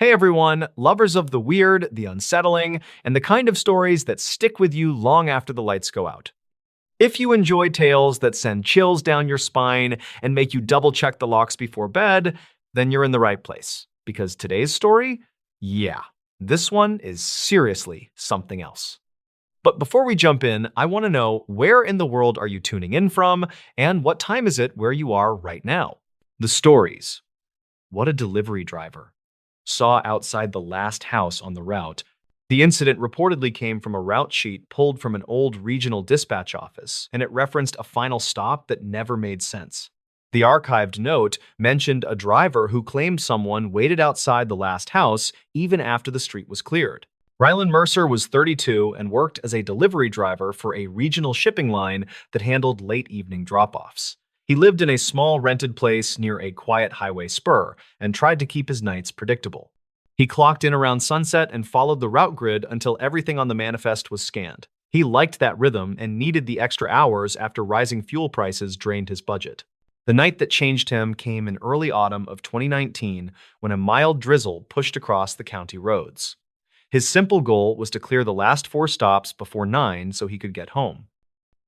Hey everyone, lovers of the weird, the unsettling, and the kind of stories that stick with you long after the lights go out. If you enjoy tales that send chills down your spine and make you double-check the locks before bed, then you're in the right place. Because today's story, yeah, this one is seriously something else. But before we jump in, I want to know, where in the world are you tuning in from, and what time is it where you are right now? The stories. What a delivery driver saw outside the last house on the route. The incident reportedly came from a route sheet pulled from an old regional dispatch office, and it referenced a final stop that never made sense. The archived note mentioned a driver who claimed someone waited outside the last house even after the street was cleared. Rylan Mercer was 32 and worked as a delivery driver for a regional shipping line that handled late evening drop-offs. He lived in a small rented place near a quiet highway spur and tried to keep his nights predictable. He clocked in around sunset and followed the route grid until everything on the manifest was scanned. He liked that rhythm and needed the extra hours after rising fuel prices drained his budget. The night that changed him came in early autumn of 2019 when a mild drizzle pushed across the county roads. His simple goal was to clear the last 4 stops before 9 so he could get home.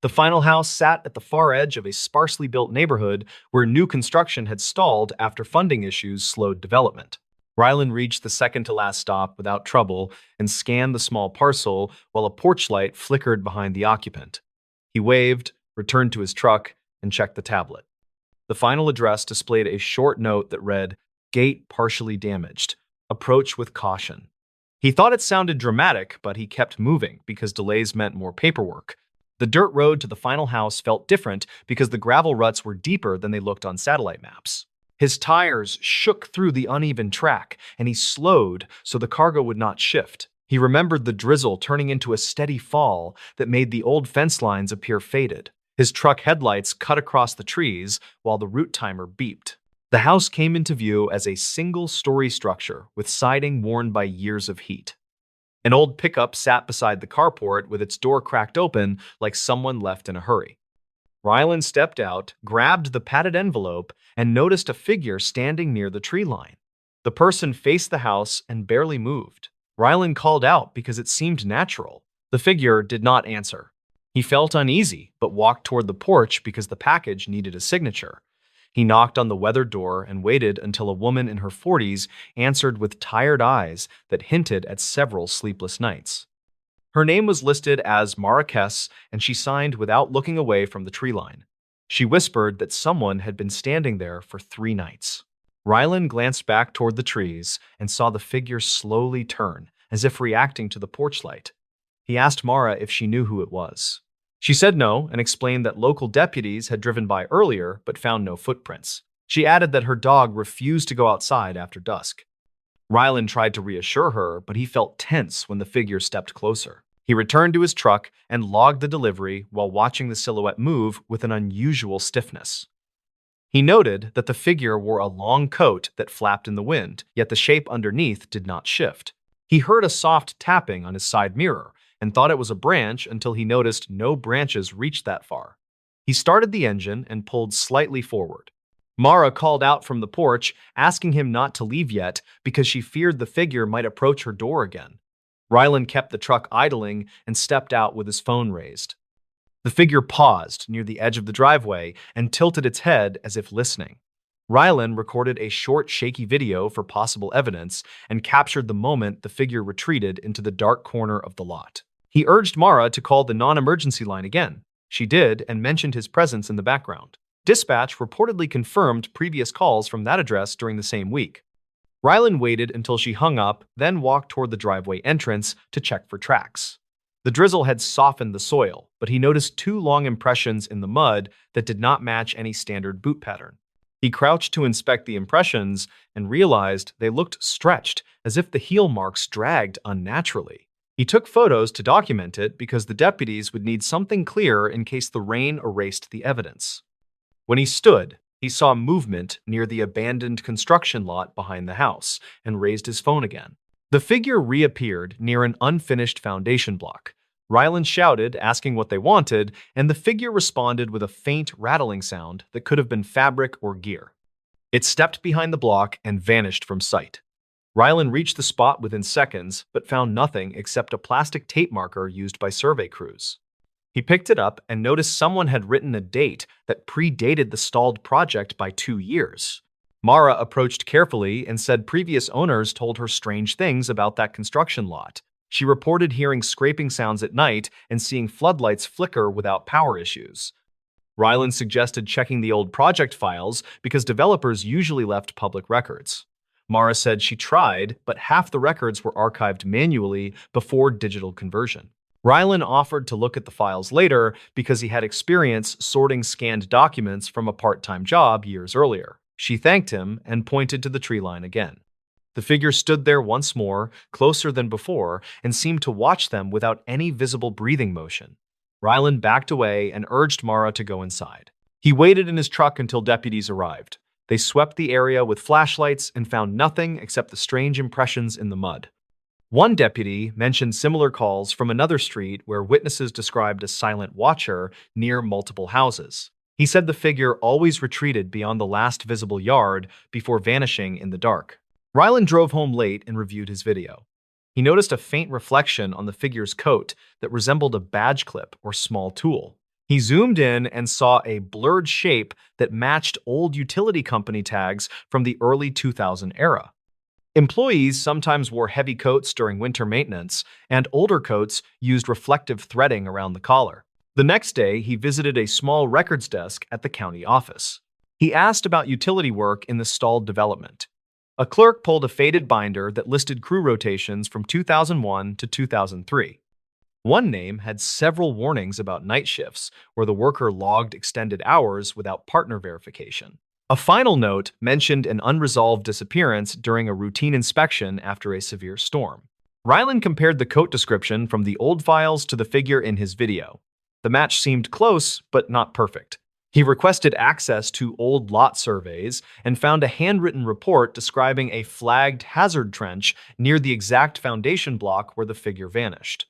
The final house sat at the far edge of a sparsely built neighborhood where new construction had stalled after funding issues slowed development. Rylan reached the second-to-last stop without trouble and scanned the small parcel while a porch light flickered behind the occupant. He waved, returned to his truck, and checked the tablet. The final address displayed a short note that read, "Gate partially damaged. Approach with caution." He thought it sounded dramatic, but he kept moving because delays meant more paperwork. The dirt road to the final house felt different because the gravel ruts were deeper than they looked on satellite maps. His tires shook through the uneven track, and he slowed so the cargo would not shift. He remembered the drizzle turning into a steady fall that made the old fence lines appear faded. His truck headlights cut across the trees while the route timer beeped. The house came into view as a single-story structure with siding worn by years of heat. An old pickup sat beside the carport with its door cracked open like someone left in a hurry. Rylan stepped out, grabbed the padded envelope, and noticed a figure standing near the tree line. The person faced the house and barely moved. Rylan called out because it seemed natural. The figure did not answer. He felt uneasy, but walked toward the porch because the package needed a signature. He knocked on the weathered door and waited until a woman in her 40s answered with tired eyes that hinted at several sleepless nights. Her name was listed as Marrakes, and she signed without looking away from the tree line. She whispered that someone had been standing there for 3 nights. Rylan glanced back toward the trees and saw the figure slowly turn, as if reacting to the porch light. He asked Mara if she knew who it was. She said no and explained that local deputies had driven by earlier but found no footprints. She added that her dog refused to go outside after dusk. Rylan tried to reassure her, but he felt tense when the figure stepped closer. He returned to his truck and logged the delivery while watching the silhouette move with an unusual stiffness. He noted that the figure wore a long coat that flapped in the wind, yet the shape underneath did not shift. He heard a soft tapping on his side mirror and thought it was a branch until he noticed no branches reached that far. He started the engine and pulled slightly forward. Mara called out from the porch, asking him not to leave yet because she feared the figure might approach her door again. Rylan kept the truck idling and stepped out with his phone raised. The figure paused near the edge of the driveway and tilted its head as if listening. Rylan recorded a short, shaky video for possible evidence and captured the moment the figure retreated into the dark corner of the lot. He urged Mara to call the non-emergency line again. She did and mentioned his presence in the background. Dispatch reportedly confirmed previous calls from that address during the same week. Rylan waited until she hung up, then walked toward the driveway entrance to check for tracks. The drizzle had softened the soil, but he noticed 2 long impressions in the mud that did not match any standard boot pattern. He crouched to inspect the impressions and realized they looked stretched, as if the heel marks dragged unnaturally. He took photos to document it because the deputies would need something clear in case the rain erased the evidence. When he stood, he saw movement near the abandoned construction lot behind the house and raised his phone again. The figure reappeared near an unfinished foundation block. Rylan shouted, asking what they wanted, and the figure responded with a faint rattling sound that could have been fabric or gear. It stepped behind the block and vanished from sight. Rylan reached the spot within seconds, but found nothing except a plastic tape marker used by survey crews. He picked it up and noticed someone had written a date that predated the stalled project by 2 years. Mara approached carefully and said previous owners told her strange things about that construction lot. She reported hearing scraping sounds at night and seeing floodlights flicker without power issues. Ryland suggested checking the old project files because developers usually left public records. Mara said she tried, but half the records were archived manually before digital conversion. Rylan offered to look at the files later because he had experience sorting scanned documents from a part-time job years earlier. She thanked him and pointed to the tree line again. The figure stood there once more, closer than before, and seemed to watch them without any visible breathing motion. Rylan backed away and urged Mara to go inside. He waited in his truck until deputies arrived. They swept the area with flashlights and found nothing except the strange impressions in the mud. One deputy mentioned similar calls from another street where witnesses described a silent watcher near multiple houses. He said the figure always retreated beyond the last visible yard before vanishing in the dark. Rylan drove home late and reviewed his video. He noticed a faint reflection on the figure's coat that resembled a badge clip or small tool. He zoomed in and saw a blurred shape that matched old utility company tags from the early 2000 era. Employees sometimes wore heavy coats during winter maintenance, and older coats used reflective threading around the collar. The next day, he visited a small records desk at the county office. He asked about utility work in the stalled development. A clerk pulled a faded binder that listed crew rotations from 2001 to 2003. One name had several warnings about night shifts, where the worker logged extended hours without partner verification. A final note mentioned an unresolved disappearance during a routine inspection after a severe storm. Rylan compared the coat description from the old files to the figure in his video. The match seemed close, but not perfect. He requested access to old lot surveys and found a handwritten report describing a flagged hazard trench near the exact foundation block where the figure vanished.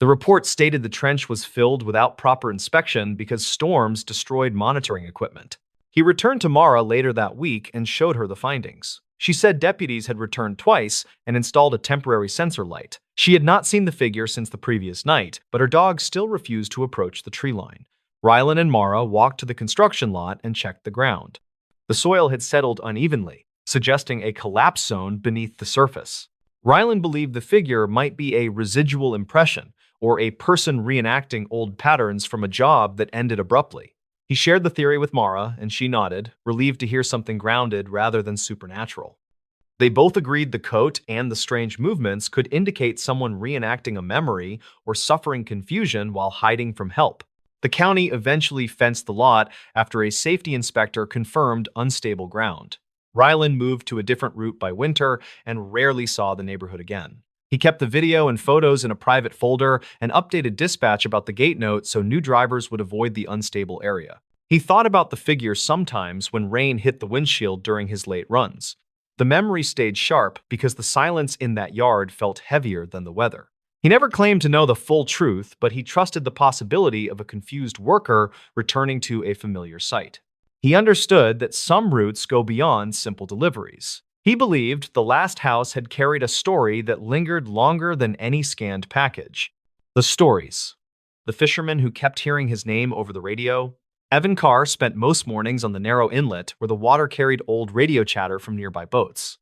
The report stated the trench was filled without proper inspection because storms destroyed monitoring equipment. He returned to Mara later that week and showed her the findings. She said deputies had returned twice and installed a temporary sensor light. She had not seen the figure since the previous night, but her dog still refused to approach the tree line. Rylan and Mara walked to the construction lot and checked the ground. The soil had settled unevenly, suggesting a collapse zone beneath the surface. Rylan believed the figure might be a residual impression or a person reenacting old patterns from a job that ended abruptly. He shared the theory with Mara, and she nodded, relieved to hear something grounded rather than supernatural. They both agreed the coat and the strange movements could indicate someone reenacting a memory or suffering confusion while hiding from help. The county eventually fenced the lot after a safety inspector confirmed unstable ground. Rylan moved to a different route by winter and rarely saw the neighborhood again. He kept the video and photos in a private folder and updated dispatch about the gate note so new drivers would avoid the unstable area. He thought about the figure sometimes when rain hit the windshield during his late runs. The memory stayed sharp because the silence in that yard felt heavier than the weather. He never claimed to know the full truth, but he trusted the possibility of a confused worker returning to a familiar site. He understood that some routes go beyond simple deliveries. He believed the last house had carried a story that lingered longer than any scanned package. The stories. The fisherman who kept hearing his name over the radio. Evan Carr spent most mornings on the narrow inlet where the water carried old radio chatter from nearby boats.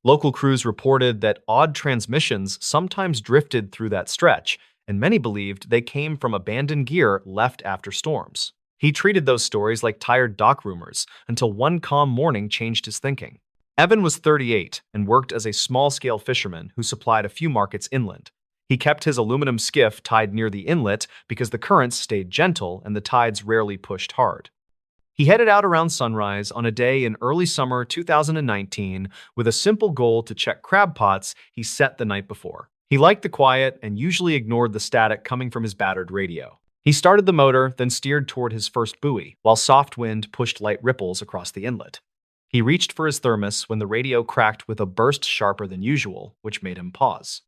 Local crews reported that odd transmissions sometimes drifted through that stretch, and many believed they came from abandoned gear left after storms. He treated those stories like tired dock rumors until one calm morning changed his thinking. Evan was 38 and worked as a small-scale fisherman who supplied a few markets inland. He kept his aluminum skiff tied near the inlet because the currents stayed gentle and the tides rarely pushed hard. He headed out around sunrise on a day in early summer 2019 with a simple goal to check crab pots he set the night before. He liked the quiet and usually ignored the static coming from his battered radio. He started the motor, then steered toward his first buoy, while soft wind pushed light ripples across the inlet. He reached for his thermos when the radio cracked with a burst sharper than usual, which made him pause.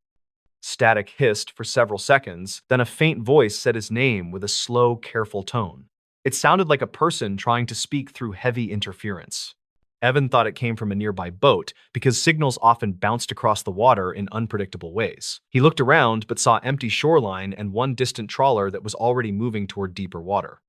Static hissed for several seconds, then a faint voice said his name with a slow, careful tone. It sounded like a person trying to speak through heavy interference. Evan thought it came from a nearby boat because signals often bounced across the water in unpredictable ways. He looked around but saw empty shoreline and one distant trawler that was already moving toward deeper water.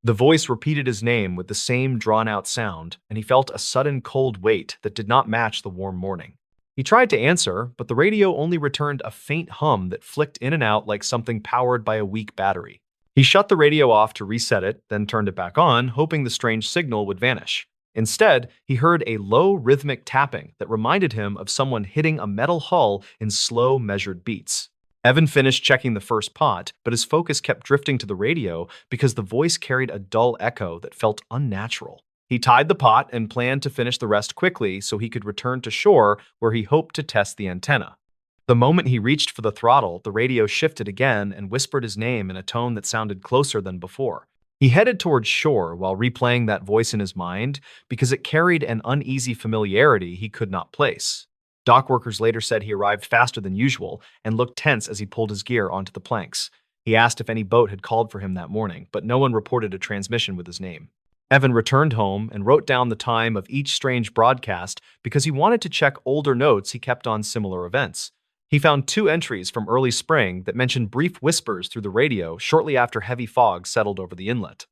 The voice repeated his name with the same drawn-out sound, and he felt a sudden cold weight that did not match the warm morning. He tried to answer, but the radio only returned a faint hum that flicked in and out like something powered by a weak battery. He shut the radio off to reset it, then turned it back on, hoping the strange signal would vanish. Instead, he heard a low, rhythmic tapping that reminded him of someone hitting a metal hull in slow, measured beats. Evan finished checking the first pot, but his focus kept drifting to the radio because the voice carried a dull echo that felt unnatural. He tied the pot and planned to finish the rest quickly so he could return to shore where he hoped to test the antenna. The moment he reached for the throttle, the radio shifted again and whispered his name in a tone that sounded closer than before. He headed towards shore while replaying that voice in his mind because it carried an uneasy familiarity he could not place. Dock workers later said he arrived faster than usual and looked tense as he pulled his gear onto the planks. He asked if any boat had called for him that morning, but no one reported a transmission with his name. Evan returned home and wrote down the time of each strange broadcast because he wanted to check older notes he kept on similar events. He found 2 entries from early spring that mentioned brief whispers through the radio shortly after heavy fog settled over the inlet.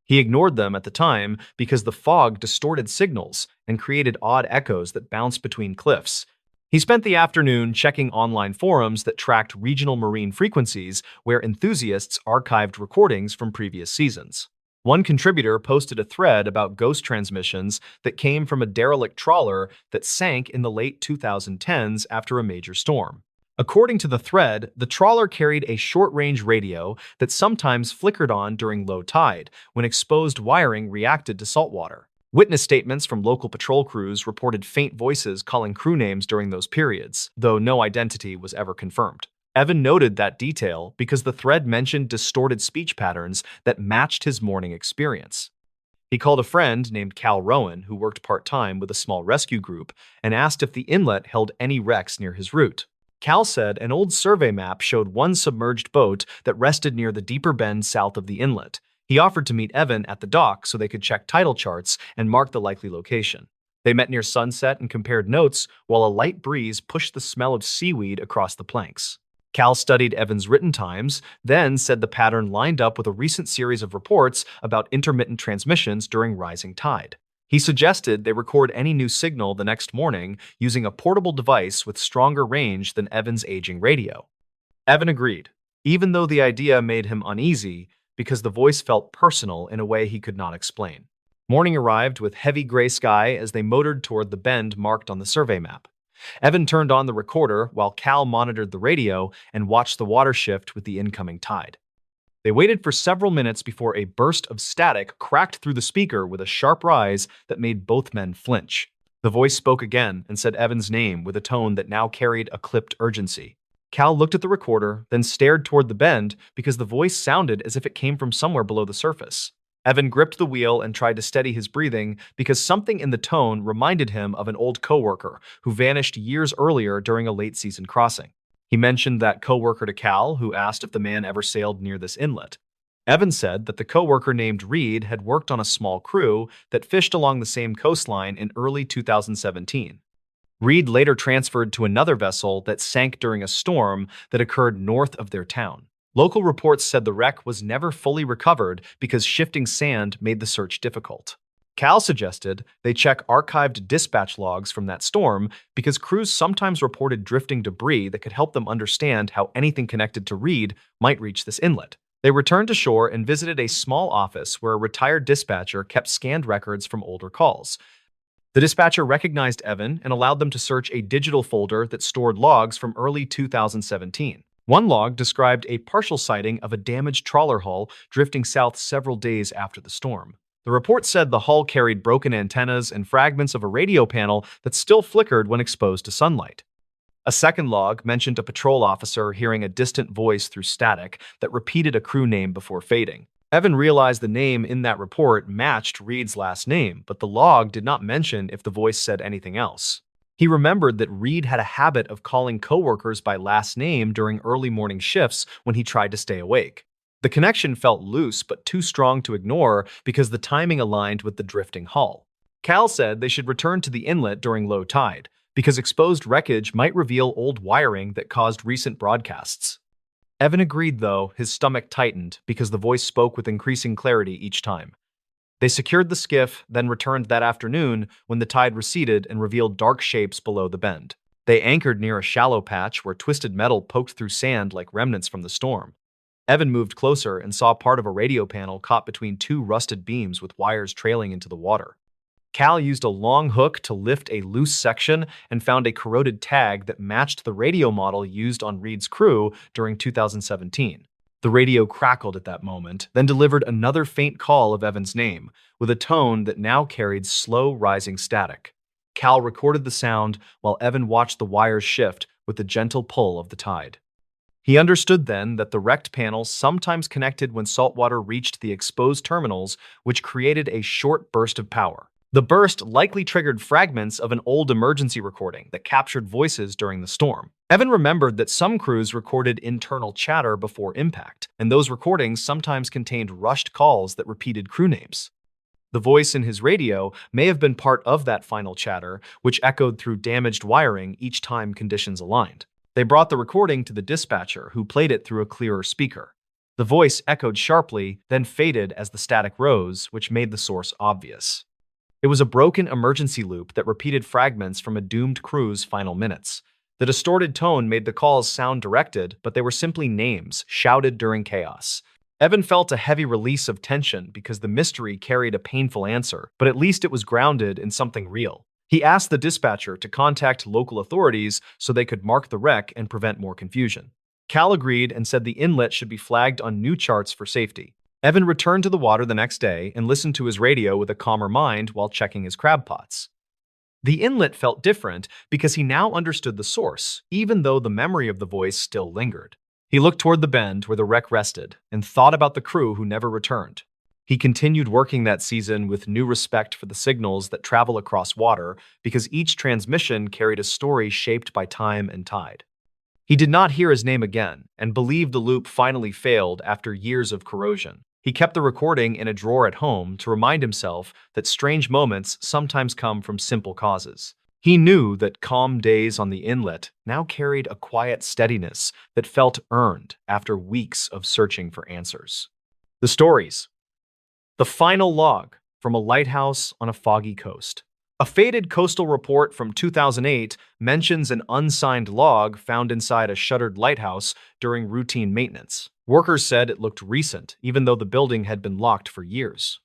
He ignored them at the time because the fog distorted signals and created odd echoes that bounced between cliffs. He spent the afternoon checking online forums that tracked regional marine frequencies where enthusiasts archived recordings from previous seasons. One contributor posted a thread about ghost transmissions that came from a derelict trawler that sank in the late 2010s after a major storm. According to the thread, the trawler carried a short-range radio that sometimes flickered on during low tide when exposed wiring reacted to saltwater. Witness statements from local patrol crews reported faint voices calling crew names during those periods, though no identity was ever confirmed. Evan noted that detail because the thread mentioned distorted speech patterns that matched his morning experience. He called a friend named Cal Rowan, who worked part-time with a small rescue group, and asked if the inlet held any wrecks near his route. Cal said an old survey map showed one submerged boat that rested near the deeper bend south of the inlet. He offered to meet Evan at the dock so they could check tidal charts and mark the likely location. They met near sunset and compared notes while a light breeze pushed the smell of seaweed across the planks. Cal studied Evan's written times, then said the pattern lined up with a recent series of reports about intermittent transmissions during rising tide. He suggested they record any new signal the next morning using a portable device with stronger range than Evan's aging radio. Evan agreed, even though the idea made him uneasy because the voice felt personal in a way he could not explain. Morning arrived with heavy gray sky as they motored toward the bend marked on the survey map. Evan turned on the recorder while Cal monitored the radio and watched the water shift with the incoming tide. They waited for several minutes before a burst of static cracked through the speaker with a sharp rise that made both men flinch. The voice spoke again and said Evan's name with a tone that now carried a clipped urgency. Cal looked at the recorder, then stared toward the bend because the voice sounded as if it came from somewhere below the surface. Evan gripped the wheel and tried to steady his breathing because something in the tone reminded him of an old coworker who vanished years earlier during a late-season crossing. He mentioned that coworker to Cal, who asked if the man ever sailed near this inlet. Evan said that the coworker named Reed had worked on a small crew that fished along the same coastline in early 2017. Reed later transferred to another vessel that sank during a storm that occurred north of their town. Local reports said the wreck was never fully recovered because shifting sand made the search difficult. Cal suggested they check archived dispatch logs from that storm because crews sometimes reported drifting debris that could help them understand how anything connected to Reed might reach this inlet. They returned to shore and visited a small office where a retired dispatcher kept scanned records from older calls. The dispatcher recognized Evan and allowed them to search a digital folder that stored logs from early 2017. One log described a partial sighting of a damaged trawler hull drifting south several days after the storm. The report said the hull carried broken antennas and fragments of a radio panel that still flickered when exposed to sunlight. A second log mentioned a patrol officer hearing a distant voice through static that repeated a crew name before fading. Evan realized the name in that report matched Reed's last name, but the log did not mention if the voice said anything else. He remembered that Reed had a habit of calling coworkers by last name during early morning shifts when he tried to stay awake. The connection felt loose but too strong to ignore because the timing aligned with the drifting hull. Cal said they should return to the inlet during low tide, because exposed wreckage might reveal old wiring that caused recent broadcasts. Evan agreed, though, his stomach tightened because the voice spoke with increasing clarity each time. They secured the skiff, then returned that afternoon when the tide receded and revealed dark shapes below the bend. They anchored near a shallow patch where twisted metal poked through sand like remnants from the storm. Evan moved closer and saw part of a radio panel caught between two rusted beams with wires trailing into the water. Cal used a long hook to lift a loose section and found a corroded tag that matched the radio model used on Reed's crew during 2017. The radio crackled at that moment, then delivered another faint call of Evan's name, with a tone that now carried slow, rising static. Cal recorded the sound while Evan watched the wires shift with the gentle pull of the tide. He understood then that the wrecked panels sometimes connected when saltwater reached the exposed terminals, which created a short burst of power. The burst likely triggered fragments of an old emergency recording that captured voices during the storm. Evan remembered that some crews recorded internal chatter before impact, and those recordings sometimes contained rushed calls that repeated crew names. The voice in his radio may have been part of that final chatter, which echoed through damaged wiring each time conditions aligned. They brought the recording to the dispatcher, who played it through a clearer speaker. The voice echoed sharply, then faded as the static rose, which made the source obvious. It was a broken emergency loop that repeated fragments from a doomed crew's final minutes. The distorted tone made the calls sound directed, but they were simply names, shouted during chaos. Evan felt a heavy release of tension because the mystery carried a painful answer, but at least it was grounded in something real. He asked the dispatcher to contact local authorities so they could mark the wreck and prevent more confusion. Cal agreed and said the inlet should be flagged on new charts for safety. Evan returned to the water the next day and listened to his radio with a calmer mind while checking his crab pots. The inlet felt different because he now understood the source, even though the memory of the voice still lingered. He looked toward the bend where the wreck rested and thought about the crew who never returned. He continued working that season with new respect for the signals that travel across water because each transmission carried a story shaped by time and tide. He did not hear his name again and believed the loop finally failed after years of corrosion. He kept the recording in a drawer at home to remind himself that strange moments sometimes come from simple causes. He knew that calm days on the inlet now carried a quiet steadiness that felt earned after weeks of searching for answers. The stories. The final log from a lighthouse on a foggy coast. A faded coastal report from 2008 mentions an unsigned log found inside a shuttered lighthouse during routine maintenance. Workers said it looked recent, even though the building had been locked for years.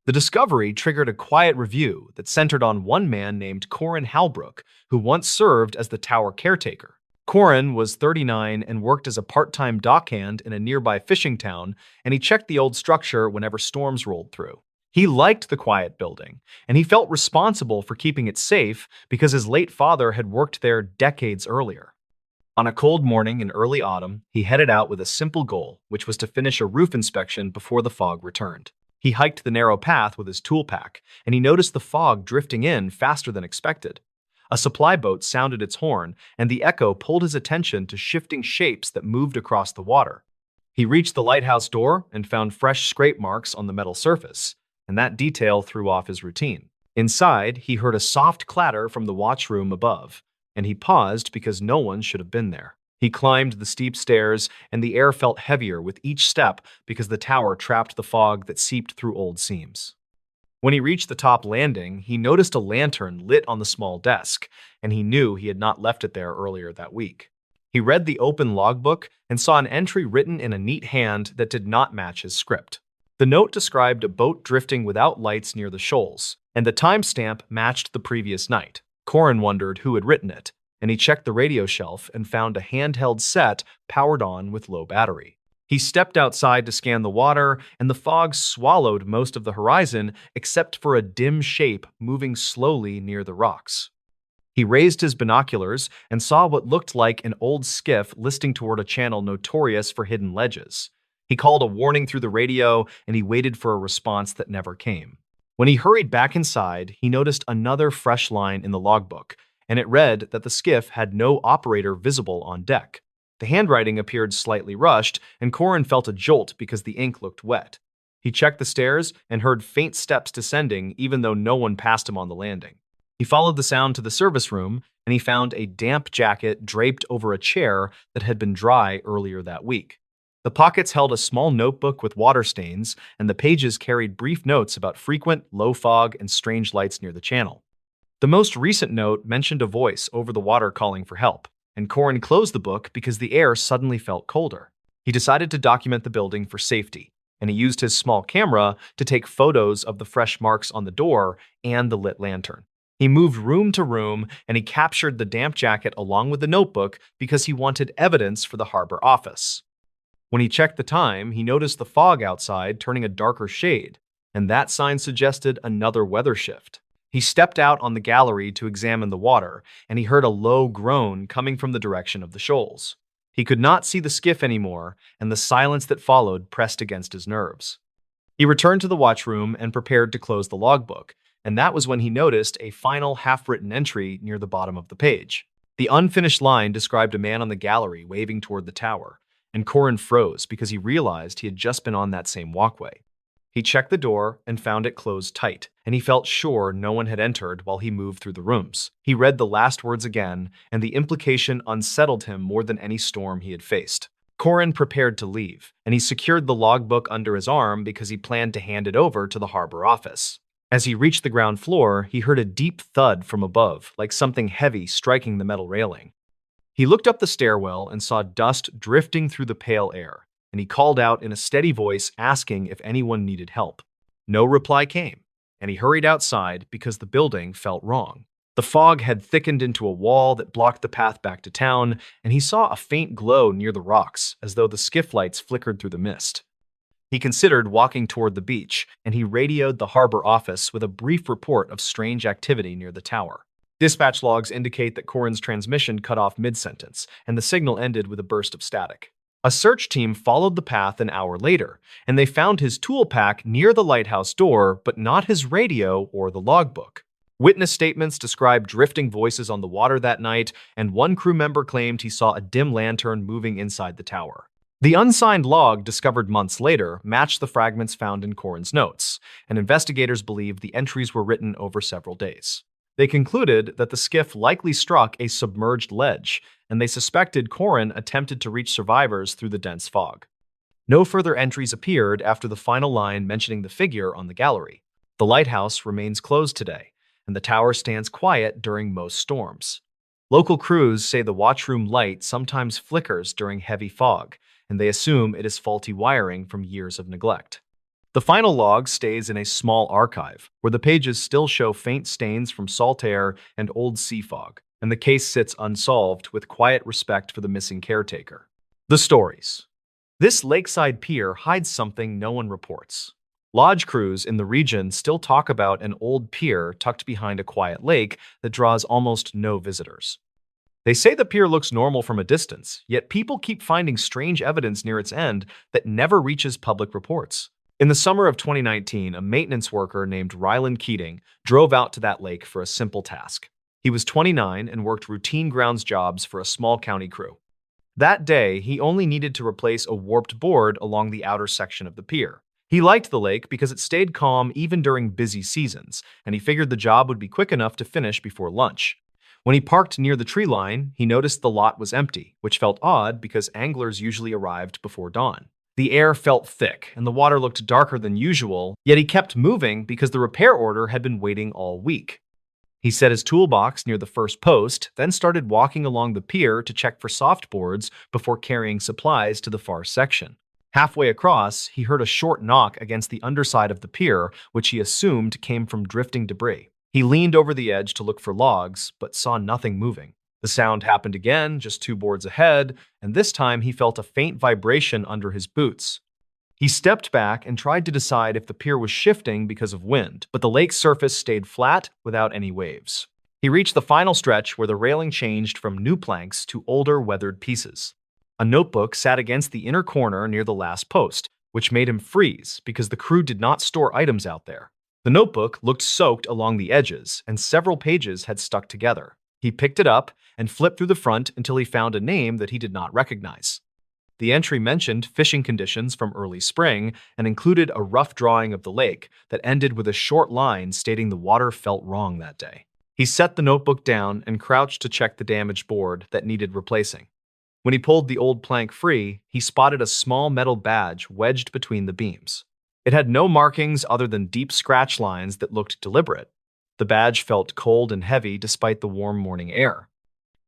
The discovery triggered a quiet review that centered on one man named Corin Halbrook, who once served as the tower caretaker. Corin was 39 and worked as a part-time dockhand in a nearby fishing town, and he checked the old structure whenever storms rolled through. He liked the quiet building, and he felt responsible for keeping it safe because his late father had worked there decades earlier. On a cold morning in early autumn, he headed out with a simple goal, which was to finish a roof inspection before the fog returned. He hiked the narrow path with his tool pack, and he noticed the fog drifting in faster than expected. A supply boat sounded its horn, and the echo pulled his attention to shifting shapes that moved across the water. He reached the lighthouse door and found fresh scrape marks on the metal surface, and that detail threw off his routine. Inside, he heard a soft clatter from the watchroom above, and he paused because no one should have been there. He climbed the steep stairs, and the air felt heavier with each step because the tower trapped the fog that seeped through old seams. When he reached the top landing, he noticed a lantern lit on the small desk, and he knew he had not left it there earlier that week. He read the open logbook and saw an entry written in a neat hand that did not match his script. The note described a boat drifting without lights near the shoals, and the timestamp matched the previous night. Corin wondered who had written it, and he checked the radio shelf and found a handheld set powered on with low battery. He stepped outside to scan the water, and the fog swallowed most of the horizon except for a dim shape moving slowly near the rocks. He raised his binoculars and saw what looked like an old skiff listing toward a channel notorious for hidden ledges. He called a warning through the radio, and he waited for a response that never came. When he hurried back inside, he noticed another fresh line in the logbook, and it read that the skiff had no operator visible on deck. The handwriting appeared slightly rushed, and Corin felt a jolt because the ink looked wet. He checked the stairs and heard faint steps descending, even though no one passed him on the landing. He followed the sound to the service room, and he found a damp jacket draped over a chair that had been dry earlier that week. The pockets held a small notebook with water stains, and the pages carried brief notes about frequent, low fog and strange lights near the channel. The most recent note mentioned a voice over the water calling for help, and Corin closed the book because the air suddenly felt colder. He decided to document the building for safety, and he used his small camera to take photos of the fresh marks on the door and the lit lantern. He moved room to room, and he captured the damp jacket along with the notebook because he wanted evidence for the harbor office. When he checked the time, he noticed the fog outside turning a darker shade, and that sign suggested another weather shift. He stepped out on the gallery to examine the water, and he heard a low groan coming from the direction of the shoals. He could not see the skiff anymore, and the silence that followed pressed against his nerves. He returned to the watchroom and prepared to close the logbook, and that was when he noticed a final half-written entry near the bottom of the page. The unfinished line described a man on the gallery waving toward the tower, and Corin froze because he realized he had just been on that same walkway. He checked the door and found it closed tight, and he felt sure no one had entered while he moved through the rooms. He read the last words again, and the implication unsettled him more than any storm he had faced. Corin prepared to leave, and he secured the logbook under his arm because he planned to hand it over to the harbor office. As he reached the ground floor, he heard a deep thud from above, like something heavy striking the metal railing. He looked up the stairwell and saw dust drifting through the pale air, and he called out in a steady voice asking if anyone needed help. No reply came, and he hurried outside because the building felt wrong. The fog had thickened into a wall that blocked the path back to town, and he saw a faint glow near the rocks, as though the skiff lights flickered through the mist. He considered walking toward the beach, and he radioed the harbor office with a brief report of strange activity near the tower. Dispatch logs indicate that Corin's transmission cut off mid-sentence, and the signal ended with a burst of static. A search team followed the path an hour later, and they found his tool pack near the lighthouse door, but not his radio or the logbook. Witness statements described drifting voices on the water that night, and one crew member claimed he saw a dim lantern moving inside the tower. The unsigned log, discovered months later, matched the fragments found in Corin's notes, and investigators believed the entries were written over several days. They concluded that the skiff likely struck a submerged ledge, and they suspected Corin attempted to reach survivors through the dense fog. No further entries appeared after the final line mentioning the figure on the gallery. The lighthouse remains closed today, and the tower stands quiet during most storms. Local crews say the watchroom light sometimes flickers during heavy fog, and they assume it is faulty wiring from years of neglect. The final log stays in a small archive, where the pages still show faint stains from salt air and old sea fog, and the case sits unsolved with quiet respect for the missing caretaker. The stories. This lakeside pier hides something no one reports. Lodge crews in the region still talk about an old pier tucked behind a quiet lake that draws almost no visitors. They say the pier looks normal from a distance, yet people keep finding strange evidence near its end that never reaches public reports. In the summer of 2019, a maintenance worker named Ryland Keating drove out to that lake for a simple task. He was 29 and worked routine grounds jobs for a small county crew. That day, he only needed to replace a warped board along the outer section of the pier. He liked the lake because it stayed calm even during busy seasons, and he figured the job would be quick enough to finish before lunch. When he parked near the tree line, he noticed the lot was empty, which felt odd because anglers usually arrived before dawn. The air felt thick, and the water looked darker than usual, yet he kept moving because the repair order had been waiting all week. He set his toolbox near the first post, then started walking along the pier to check for soft boards before carrying supplies to the far section. Halfway across, he heard a short knock against the underside of the pier, which he assumed came from drifting debris. He leaned over the edge to look for logs, but saw nothing moving. The sound happened again, just 2 boards ahead, and this time he felt a faint vibration under his boots. He stepped back and tried to decide if the pier was shifting because of wind, but the lake's surface stayed flat without any waves. He reached the final stretch where the railing changed from new planks to older, weathered pieces. A notebook sat against the inner corner near the last post, which made him freeze because the crew did not store items out there. The notebook looked soaked along the edges, and several pages had stuck together. He picked it up and flipped through the front until he found a name that he did not recognize. The entry mentioned fishing conditions from early spring and included a rough drawing of the lake that ended with a short line stating the water felt wrong that day. He set the notebook down and crouched to check the damaged board that needed replacing. When he pulled the old plank free, he spotted a small metal badge wedged between the beams. It had no markings other than deep scratch lines that looked deliberate. The badge felt cold and heavy despite the warm morning air.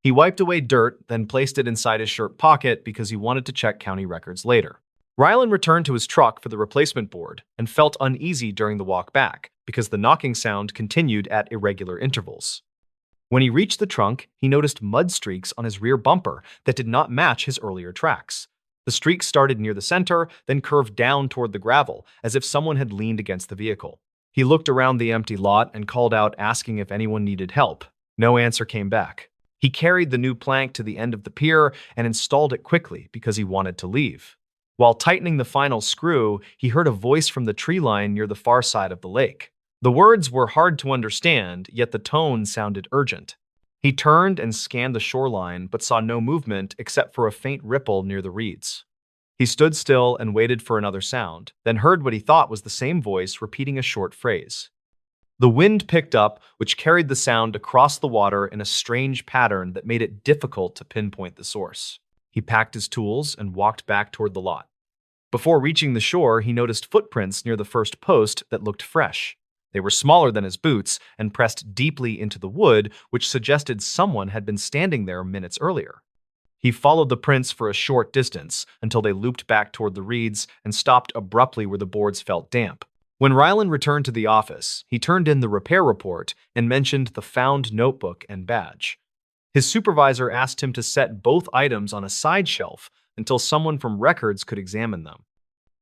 He wiped away dirt, then placed it inside his shirt pocket because he wanted to check county records later. Rylan returned to his truck for the replacement board and felt uneasy during the walk back because the knocking sound continued at irregular intervals. When he reached the trunk, he noticed mud streaks on his rear bumper that did not match his earlier tracks. The streaks started near the center, then curved down toward the gravel, as if someone had leaned against the vehicle. He looked around the empty lot and called out asking if anyone needed help. No answer came back. He carried the new plank to the end of the pier and installed it quickly because he wanted to leave. While tightening the final screw, he heard a voice from the tree line near the far side of the lake. The words were hard to understand, yet the tone sounded urgent. He turned and scanned the shoreline but saw no movement except for a faint ripple near the reeds. He stood still and waited for another sound, then heard what he thought was the same voice repeating a short phrase. The wind picked up, which carried the sound across the water in a strange pattern that made it difficult to pinpoint the source. He packed his tools and walked back toward the lot. Before reaching the shore, he noticed footprints near the first post that looked fresh. They were smaller than his boots and pressed deeply into the wood, which suggested someone had been standing there minutes earlier. He followed the prints for a short distance until they looped back toward the reeds and stopped abruptly where the boards felt damp. When Rylan returned to the office, he turned in the repair report and mentioned the found notebook and badge. His supervisor asked him to set both items on a side shelf until someone from records could examine them.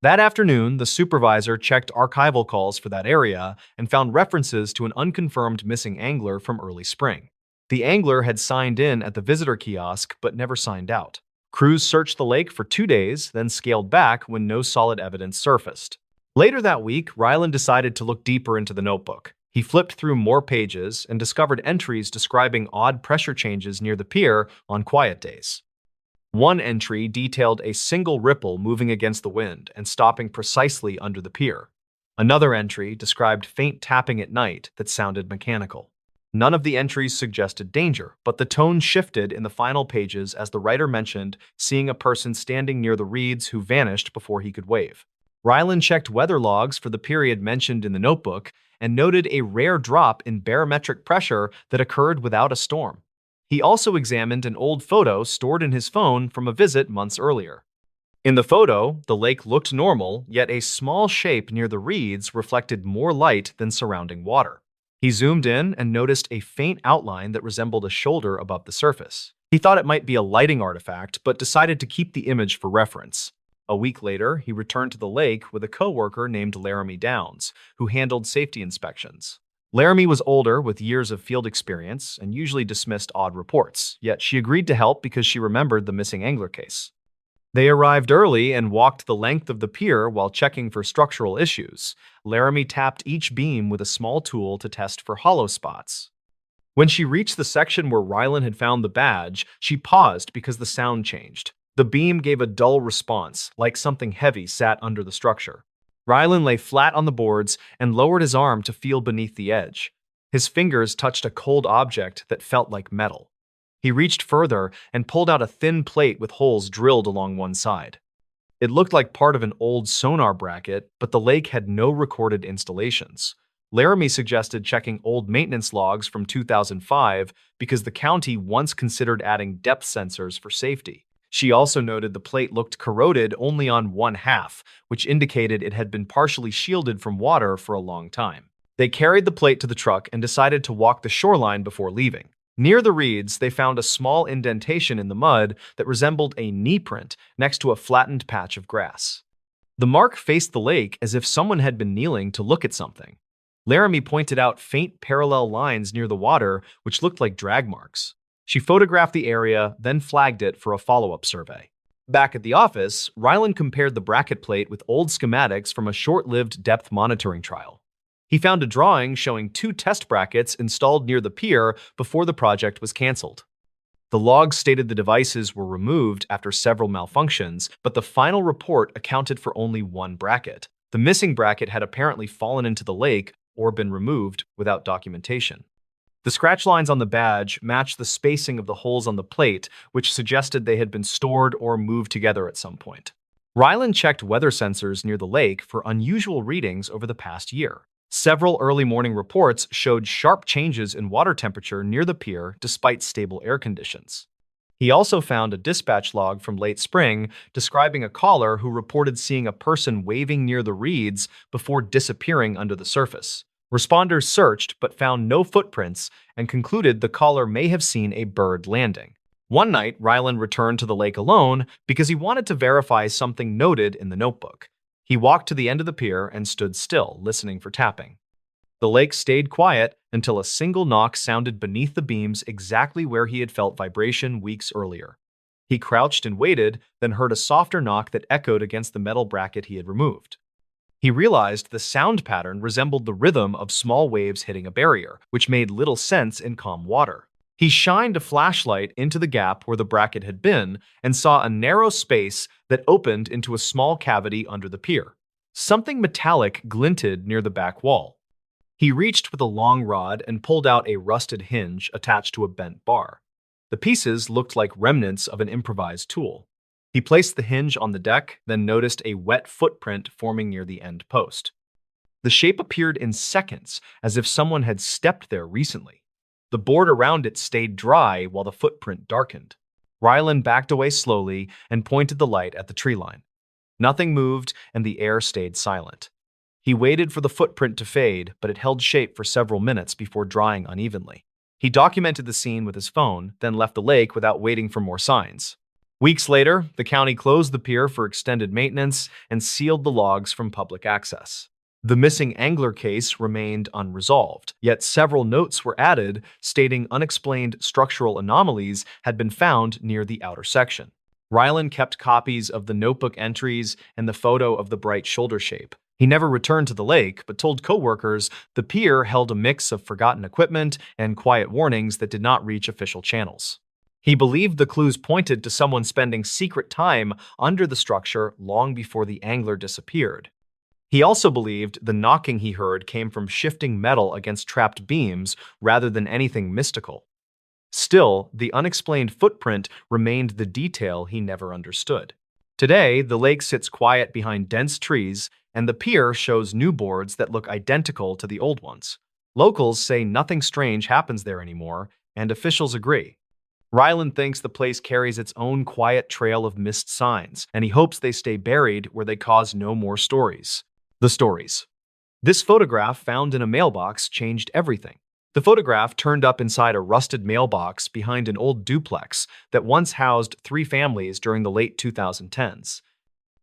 That afternoon, the supervisor checked archival calls for that area and found references to an unconfirmed missing angler from early spring. The angler had signed in at the visitor kiosk but never signed out. Crews searched the lake for 2 days, then scaled back when no solid evidence surfaced. Later that week, Rylan decided to look deeper into the notebook. He flipped through more pages and discovered entries describing odd pressure changes near the pier on quiet days. One entry detailed a single ripple moving against the wind and stopping precisely under the pier. Another entry described faint tapping at night that sounded mechanical. None of the entries suggested danger, but the tone shifted in the final pages as the writer mentioned seeing a person standing near the reeds who vanished before he could wave. Rylan checked weather logs for the period mentioned in the notebook and noted a rare drop in barometric pressure that occurred without a storm. He also examined an old photo stored in his phone from a visit months earlier. In the photo, the lake looked normal, yet a small shape near the reeds reflected more light than surrounding water. He zoomed in and noticed a faint outline that resembled a shoulder above the surface. He thought it might be a lighting artifact, but decided to keep the image for reference. A week later, he returned to the lake with a coworker named Laramie Downs, who handled safety inspections. Laramie was older with years of field experience and usually dismissed odd reports, yet she agreed to help because she remembered the missing angler case. They arrived early and walked the length of the pier while checking for structural issues. Laramie tapped each beam with a small tool to test for hollow spots. When she reached the section where Rylan had found the badge, she paused because the sound changed. The beam gave a dull response, like something heavy sat under the structure. Rylan lay flat on the boards and lowered his arm to feel beneath the edge. His fingers touched a cold object that felt like metal. He reached further and pulled out a thin plate with holes drilled along one side. It looked like part of an old sonar bracket, but the lake had no recorded installations. Laramie suggested checking old maintenance logs from 2005 because the county once considered adding depth sensors for safety. She also noted the plate looked corroded only on one half, which indicated it had been partially shielded from water for a long time. They carried the plate to the truck and decided to walk the shoreline before leaving. Near the reeds, they found a small indentation in the mud that resembled a knee print next to a flattened patch of grass. The mark faced the lake as if someone had been kneeling to look at something. Laramie pointed out faint parallel lines near the water, which looked like drag marks. She photographed the area, then flagged it for a follow-up survey. Back at the office, Rylan compared the bracket plate with old schematics from a short-lived depth monitoring trial. He found a drawing showing 2 test brackets installed near the pier before the project was canceled. The logs stated the devices were removed after several malfunctions, but the final report accounted for only one bracket. The missing bracket had apparently fallen into the lake or been removed without documentation. The scratch lines on the badge matched the spacing of the holes on the plate, which suggested they had been stored or moved together at some point. Ryland checked weather sensors near the lake for unusual readings over the past year. Several early morning reports showed sharp changes in water temperature near the pier despite stable air conditions. He also found a dispatch log from late spring describing a caller who reported seeing a person waving near the reeds before disappearing under the surface. Responders searched but found no footprints and concluded the caller may have seen a bird landing. One night, Ryland returned to the lake alone because he wanted to verify something noted in the notebook. He walked to the end of the pier and stood still, listening for tapping. The lake stayed quiet until a single knock sounded beneath the beams exactly where he had felt vibration weeks earlier. He crouched and waited, then heard a softer knock that echoed against the metal bracket he had removed. He realized the sound pattern resembled the rhythm of small waves hitting a barrier, which made little sense in calm water. He shined a flashlight into the gap where the bracket had been and saw a narrow space that opened into a small cavity under the pier. Something metallic glinted near the back wall. He reached with a long rod and pulled out a rusted hinge attached to a bent bar. The pieces looked like remnants of an improvised tool. He placed the hinge on the deck, then noticed a wet footprint forming near the end post. The shape appeared in seconds, as if someone had stepped there recently. The board around it stayed dry while the footprint darkened. Ryland backed away slowly and pointed the light at the tree line. Nothing moved, and the air stayed silent. He waited for the footprint to fade, but it held shape for several minutes before drying unevenly. He documented the scene with his phone, then left the lake without waiting for more signs. Weeks later, the county closed the pier for extended maintenance and sealed the logs from public access. The missing angler case remained unresolved, yet several notes were added stating unexplained structural anomalies had been found near the outer section. Ryland kept copies of the notebook entries and the photo of the bright shoulder shape. He never returned to the lake, but told coworkers the pier held a mix of forgotten equipment and quiet warnings that did not reach official channels. He believed the clues pointed to someone spending secret time under the structure long before the angler disappeared. He also believed the knocking he heard came from shifting metal against trapped beams rather than anything mystical. Still, the unexplained footprint remained the detail he never understood. Today, the lake sits quiet behind dense trees, and the pier shows new boards that look identical to the old ones. Locals say nothing strange happens there anymore, and officials agree. Ryland thinks the place carries its own quiet trail of missed signs, and he hopes they stay buried where they cause no more stories. The stories. This photograph found in a mailbox changed everything. The photograph turned up inside a rusted mailbox behind an old duplex that once housed 3 families during the late 2010s.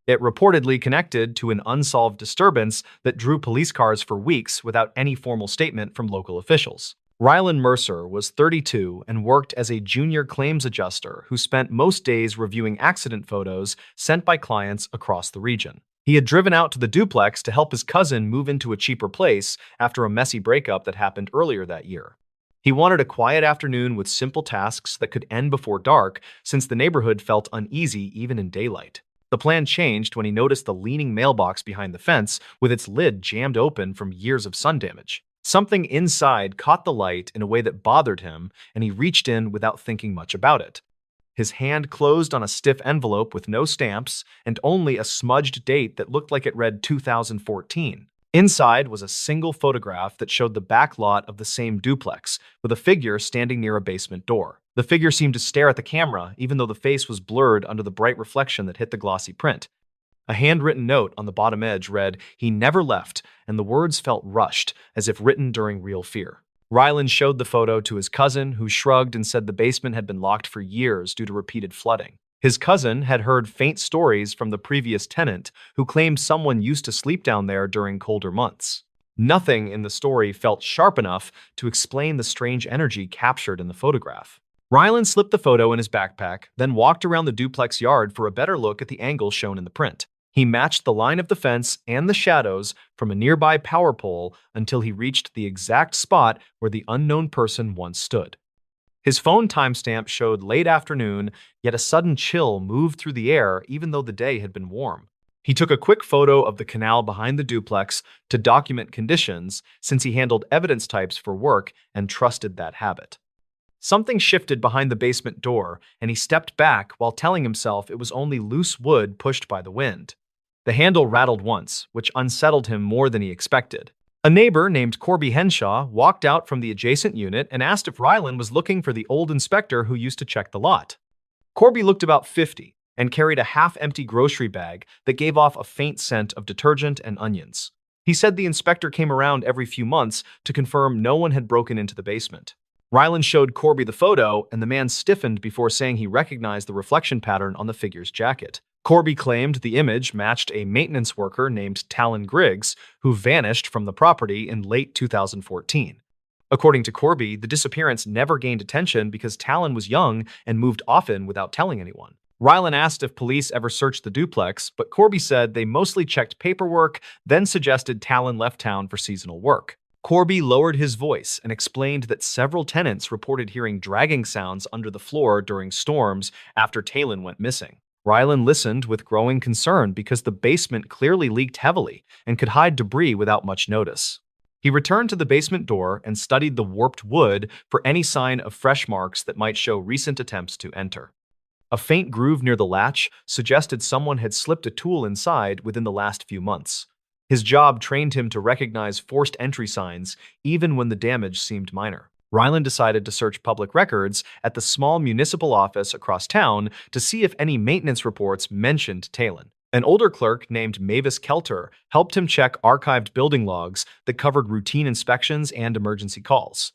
It reportedly connected to an unsolved disturbance that drew police cars for weeks without any formal statement from local officials. Ryland Mercer was 32 and worked as a junior claims adjuster who spent most days reviewing accident photos sent by clients across the region. He had driven out to the duplex to help his cousin move into a cheaper place after a messy breakup that happened earlier that year. He wanted a quiet afternoon with simple tasks that could end before dark, since the neighborhood felt uneasy even in daylight. The plan changed when he noticed the leaning mailbox behind the fence with its lid jammed open from years of sun damage. Something inside caught the light in a way that bothered him, and he reached in without thinking much about it. His hand closed on a stiff envelope with no stamps and only a smudged date that looked like it read 2014. Inside was a single photograph that showed the back lot of the same duplex, with a figure standing near a basement door. The figure seemed to stare at the camera, even though the face was blurred under the bright reflection that hit the glossy print. A handwritten note on the bottom edge read, "He never left," and the words felt rushed, as if written during real fear. Ryland showed the photo to his cousin, who shrugged and said the basement had been locked for years due to repeated flooding. His cousin had heard faint stories from the previous tenant, who claimed someone used to sleep down there during colder months. Nothing in the story felt sharp enough to explain the strange energy captured in the photograph. Ryland slipped the photo in his backpack, then walked around the duplex yard for a better look at the angle shown in the print. He matched the line of the fence and the shadows from a nearby power pole until he reached the exact spot where the unknown person once stood. His phone timestamp showed late afternoon, yet a sudden chill moved through the air even though the day had been warm. He took a quick photo of the canal behind the duplex to document conditions since he handled evidence types for work and trusted that habit. Something shifted behind the basement door, and he stepped back while telling himself it was only loose wood pushed by the wind. The handle rattled once, which unsettled him more than he expected. A neighbor named Corby Henshaw walked out from the adjacent unit and asked if Rylan was looking for the old inspector who used to check the lot. Corby looked about 50 and carried a half-empty grocery bag that gave off a faint scent of detergent and onions. He said the inspector came around every few months to confirm no one had broken into the basement. Rylan showed Corby the photo, and the man stiffened before saying he recognized the reflection pattern on the figure's jacket. Corby claimed the image matched a maintenance worker named Talon Griggs, who vanished from the property in late 2014. According to Corby, the disappearance never gained attention because Talon was young and moved often without telling anyone. Rylan asked if police ever searched the duplex, but Corby said they mostly checked paperwork, then suggested Talon left town for seasonal work. Corby lowered his voice and explained that several tenants reported hearing dragging sounds under the floor during storms after Talon went missing. Rylan listened with growing concern because the basement clearly leaked heavily and could hide debris without much notice. He returned to the basement door and studied the warped wood for any sign of fresh marks that might show recent attempts to enter. A faint groove near the latch suggested someone had slipped a tool inside within the last few months. His job trained him to recognize forced entry signs even when the damage seemed minor. Rylan decided to search public records at the small municipal office across town to see if any maintenance reports mentioned Talon. An older clerk named Mavis Kelter helped him check archived building logs that covered routine inspections and emergency calls.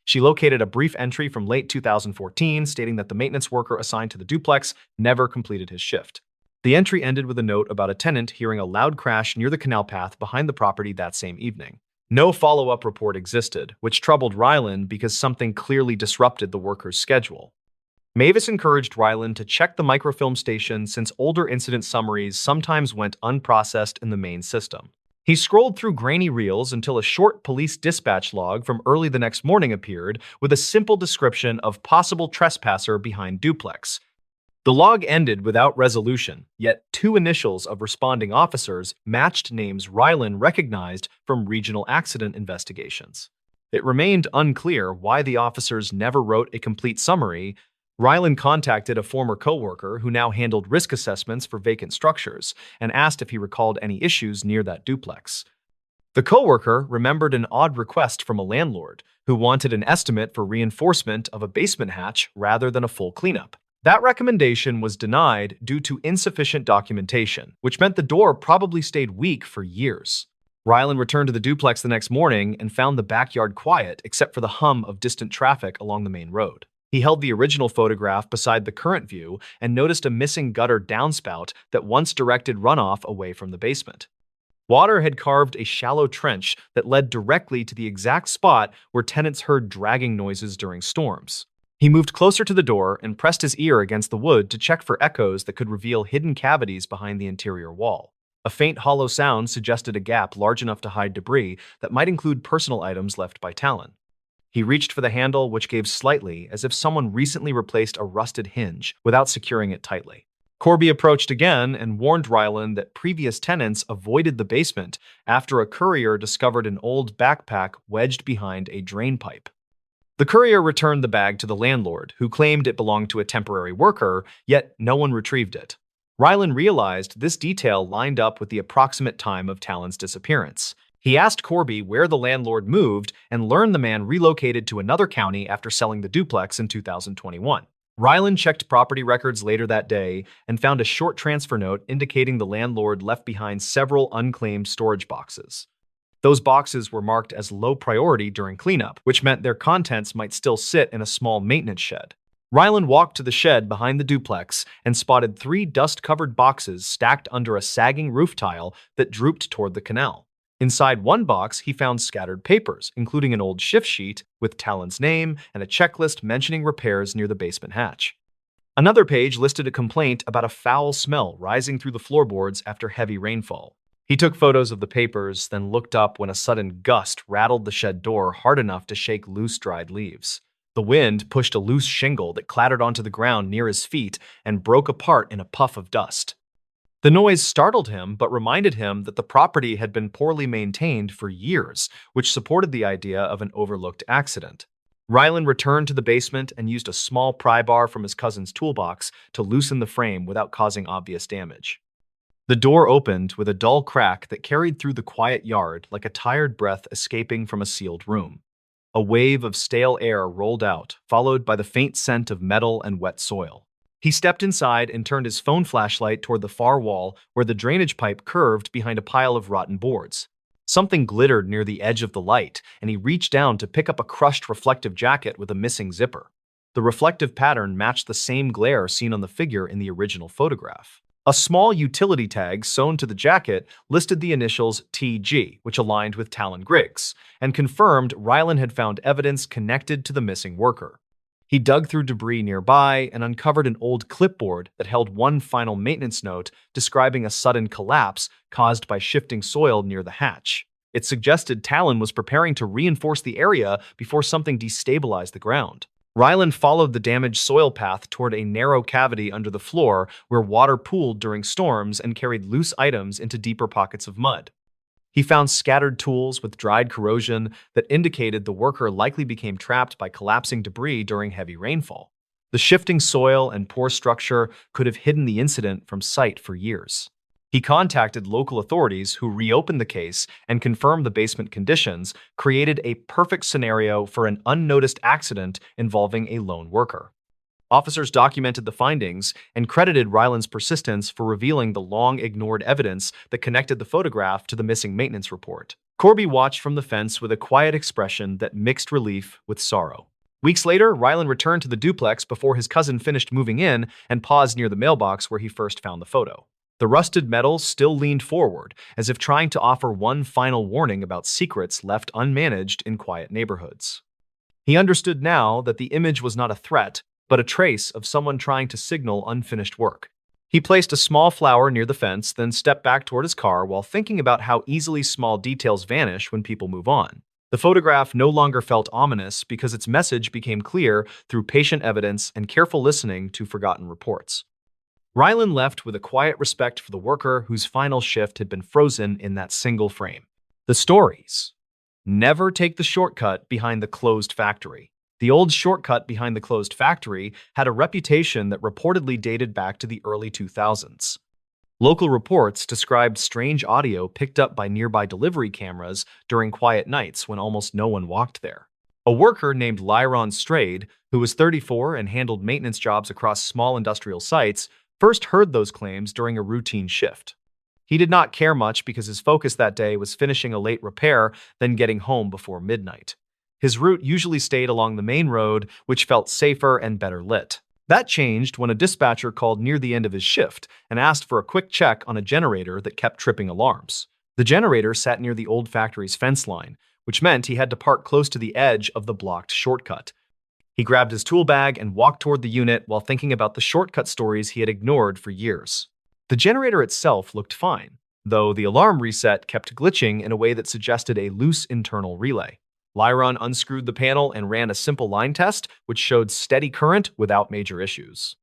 She located a brief entry from late 2014 stating that the maintenance worker assigned to the duplex never completed his shift. The entry ended with a note about a tenant hearing a loud crash near the canal path behind the property that same evening. No follow-up report existed, which troubled Rylan because something clearly disrupted the worker's schedule. Mavis encouraged Rylan to check the microfilm station since older incident summaries sometimes went unprocessed in the main system. He scrolled through grainy reels until a short police dispatch log from early the next morning appeared with a simple description of possible trespasser behind duplex. The log ended without resolution, yet two initials of responding officers matched names Rylan recognized from regional accident investigations. It remained unclear why the officers never wrote a complete summary. Rylan contacted a former coworker who now handled risk assessments for vacant structures and asked if he recalled any issues near that duplex. The coworker remembered an odd request from a landlord who wanted an estimate for reinforcement of a basement hatch rather than a full cleanup. That recommendation was denied due to insufficient documentation, which meant the door probably stayed weak for years. Rylan returned to the duplex the next morning and found the backyard quiet except for the hum of distant traffic along the main road. He held the original photograph beside the current view and noticed a missing gutter downspout that once directed runoff away from the basement. Water had carved a shallow trench that led directly to the exact spot where tenants heard dragging noises during storms. He moved closer to the door and pressed his ear against the wood to check for echoes that could reveal hidden cavities behind the interior wall. A faint hollow sound suggested a gap large enough to hide debris that might include personal items left by Talon. He reached for the handle, which gave slightly, as if someone recently replaced a rusted hinge without securing it tightly. Corby approached again and warned Rylan that previous tenants avoided the basement after a courier discovered an old backpack wedged behind a drain pipe. The courier returned the bag to the landlord, who claimed it belonged to a temporary worker, yet no one retrieved it. Rylan realized this detail lined up with the approximate time of Talon's disappearance. He asked Corby where the landlord moved and learned the man relocated to another county after selling the duplex in 2021. Rylan checked property records later that day and found a short transfer note indicating the landlord left behind several unclaimed storage boxes. Those boxes were marked as low priority during cleanup, which meant their contents might still sit in a small maintenance shed. Rylan walked to the shed behind the duplex and spotted 3 dust-covered boxes stacked under a sagging roof tile that drooped toward the canal. Inside one box, he found scattered papers, including an old shift sheet with Talon's name and a checklist mentioning repairs near the basement hatch. Another page listed a complaint about a foul smell rising through the floorboards after heavy rainfall. He took photos of the papers, then looked up when a sudden gust rattled the shed door hard enough to shake loose dried leaves. The wind pushed a loose shingle that clattered onto the ground near his feet and broke apart in a puff of dust. The noise startled him, but reminded him that the property had been poorly maintained for years, which supported the idea of an overlooked accident. Rylan returned to the basement and used a small pry bar from his cousin's toolbox to loosen the frame without causing obvious damage. The door opened with a dull crack that carried through the quiet yard like a tired breath escaping from a sealed room. A wave of stale air rolled out, followed by the faint scent of metal and wet soil. He stepped inside and turned his phone flashlight toward the far wall where the drainage pipe curved behind a pile of rotten boards. Something glittered near the edge of the light, and he reached down to pick up a crushed reflective jacket with a missing zipper. The reflective pattern matched the same glare seen on the figure in the original photograph. A small utility tag sewn to the jacket listed the initials TG, which aligned with Talon Griggs, and confirmed Rylan had found evidence connected to the missing worker. He dug through debris nearby and uncovered an old clipboard that held one final maintenance note describing a sudden collapse caused by shifting soil near the hatch. It suggested Talon was preparing to reinforce the area before something destabilized the ground. Rylan followed the damaged soil path toward a narrow cavity under the floor where water pooled during storms and carried loose items into deeper pockets of mud. He found scattered tools with dried corrosion that indicated the worker likely became trapped by collapsing debris during heavy rainfall. The shifting soil and poor structure could have hidden the incident from sight for years. He contacted local authorities who reopened the case and confirmed the basement conditions created a perfect scenario for an unnoticed accident involving a lone worker. Officers documented the findings and credited Rylan's persistence for revealing the long-ignored evidence that connected the photograph to the missing maintenance report. Corby watched from the fence with a quiet expression that mixed relief with sorrow. Weeks later, Rylan returned to the duplex before his cousin finished moving in and paused near the mailbox where he first found the photo. The rusted metal still leaned forward, as if trying to offer one final warning about secrets left unmanaged in quiet neighborhoods. He understood now that the image was not a threat, but a trace of someone trying to signal unfinished work. He placed a small flower near the fence, then stepped back toward his car while thinking about how easily small details vanish when people move on. The photograph no longer felt ominous because its message became clear through patient evidence and careful listening to forgotten reports. Rylan left with a quiet respect for the worker whose final shift had been frozen in that single frame. The stories. Never take the shortcut behind the closed factory. The old shortcut behind the closed factory had a reputation that reportedly dated back to the early 2000s. Local reports described strange audio picked up by nearby delivery cameras during quiet nights when almost no one walked there. A worker named Lyron Strayed, who was 34 and handled maintenance jobs across small industrial sites, first heard those claims during a routine shift. He did not care much because his focus that day was finishing a late repair, then getting home before midnight. His route usually stayed along the main road, which felt safer and better lit. That changed when a dispatcher called near the end of his shift and asked for a quick check on a generator that kept tripping alarms. The generator sat near the old factory's fence line, which meant he had to park close to the edge of the blocked shortcut. He grabbed his tool bag and walked toward the unit while thinking about the shortcut stories he had ignored for years. The generator itself looked fine, though the alarm reset kept glitching in a way that suggested a loose internal relay. Lyron unscrewed the panel and ran a simple line test, which showed steady current without major issues.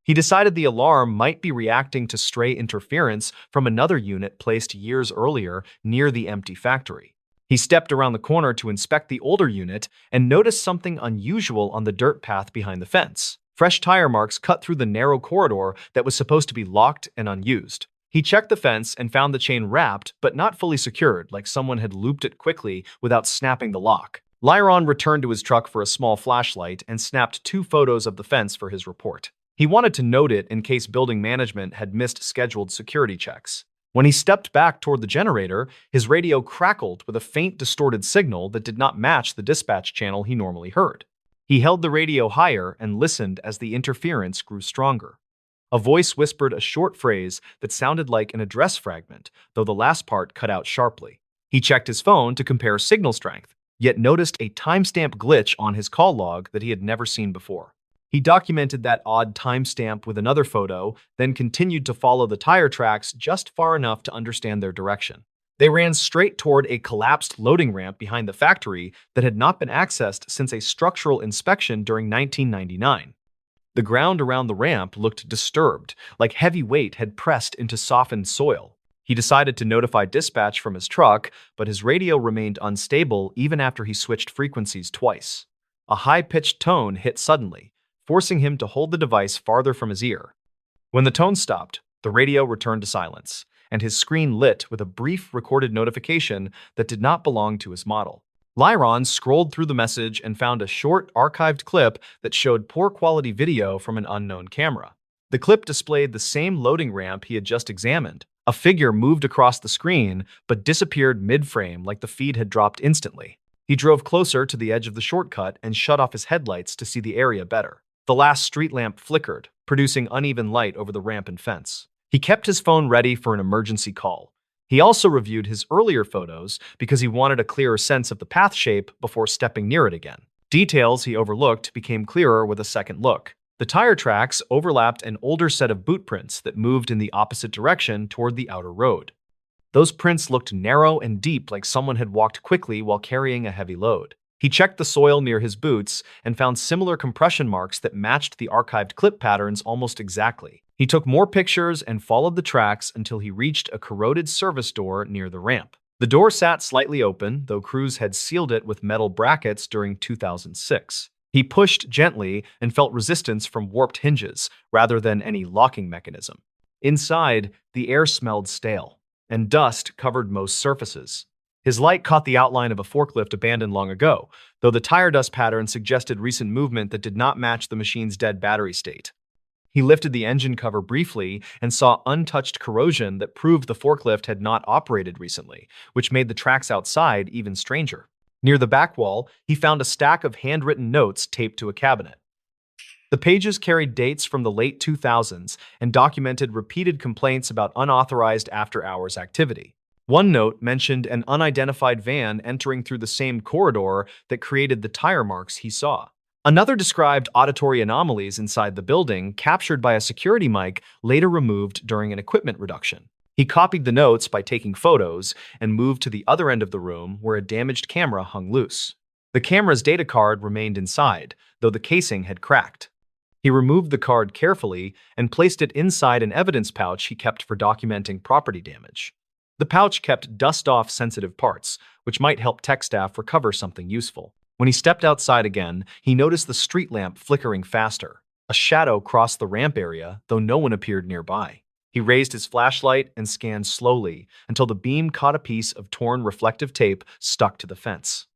He decided the alarm might be reacting to stray interference from another unit placed years earlier near the empty factory. He stepped around the corner to inspect the older unit and noticed something unusual on the dirt path behind the fence. Fresh tire marks cut through the narrow corridor that was supposed to be locked and unused. He checked the fence and found the chain wrapped, but not fully secured, like someone had looped it quickly without snapping the lock. Lyron returned to his truck for a small flashlight and snapped 2 photos of the fence for his report. He wanted to note it in case building management had missed scheduled security checks. When he stepped back toward the generator, his radio crackled with a faint, distorted signal that did not match the dispatch channel he normally heard. He held the radio higher and listened as the interference grew stronger. A voice whispered a short phrase that sounded like an address fragment, though the last part cut out sharply. He checked his phone to compare signal strength, yet noticed a timestamp glitch on his call log that he had never seen before. He documented that odd timestamp with another photo, then continued to follow the tire tracks just far enough to understand their direction. They ran straight toward a collapsed loading ramp behind the factory that had not been accessed since a structural inspection during 1999. The ground around the ramp looked disturbed, like heavy weight had pressed into softened soil. He decided to notify dispatch from his truck, but his radio remained unstable even after he switched frequencies twice. A high-pitched tone hit suddenly, forcing him to hold the device farther from his ear. When the tone stopped, the radio returned to silence, and his screen lit with a brief recorded notification that did not belong to his model. Lyron scrolled through the message and found a short, archived clip that showed poor quality video from an unknown camera. The clip displayed the same loading ramp he had just examined. A figure moved across the screen, but disappeared mid-frame like the feed had dropped instantly. He drove closer to the edge of the shortcut and shut off his headlights to see the area better. The last street lamp flickered, producing uneven light over the ramp and fence. He kept his phone ready for an emergency call. He also reviewed his earlier photos because he wanted a clearer sense of the path shape before stepping near it again. Details he overlooked became clearer with a second look. The tire tracks overlapped an older set of boot prints that moved in the opposite direction toward the outer road. Those prints looked narrow and deep, like someone had walked quickly while carrying a heavy load. He checked the soil near his boots and found similar compression marks that matched the archived clip patterns almost exactly. He took more pictures and followed the tracks until he reached a corroded service door near the ramp. The door sat slightly open, though crews had sealed it with metal brackets during 2006. He pushed gently and felt resistance from warped hinges rather than any locking mechanism. Inside, the air smelled stale, and dust covered most surfaces. His light caught the outline of a forklift abandoned long ago, though the tire dust pattern suggested recent movement that did not match the machine's dead battery state. He lifted the engine cover briefly and saw untouched corrosion that proved the forklift had not operated recently, which made the tracks outside even stranger. Near the back wall, he found a stack of handwritten notes taped to a cabinet. The pages carried dates from the late 2000s and documented repeated complaints about unauthorized after-hours activity. One note mentioned an unidentified van entering through the same corridor that created the tire marks he saw. Another described auditory anomalies inside the building, captured by a security mic later removed during an equipment reduction. He copied the notes by taking photos and moved to the other end of the room where a damaged camera hung loose. The camera's data card remained inside, though the casing had cracked. He removed the card carefully and placed it inside an evidence pouch he kept for documenting property damage. The pouch kept dust-off sensitive parts, which might help tech staff recover something useful. When he stepped outside again, he noticed the street lamp flickering faster. A shadow crossed the ramp area, though no one appeared nearby. He raised his flashlight and scanned slowly until the beam caught a piece of torn reflective tape stuck to the fence.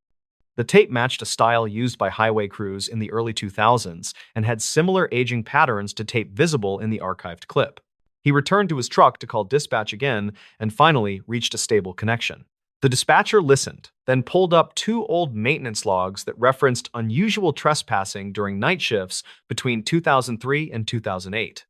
The tape matched a style used by highway crews in the early 2000s and had similar aging patterns to tape visible in the archived clip. He returned to his truck to call dispatch again and finally reached a stable connection. The dispatcher listened, then pulled up two old maintenance logs that referenced unusual trespassing during night shifts between 2003 and 2008.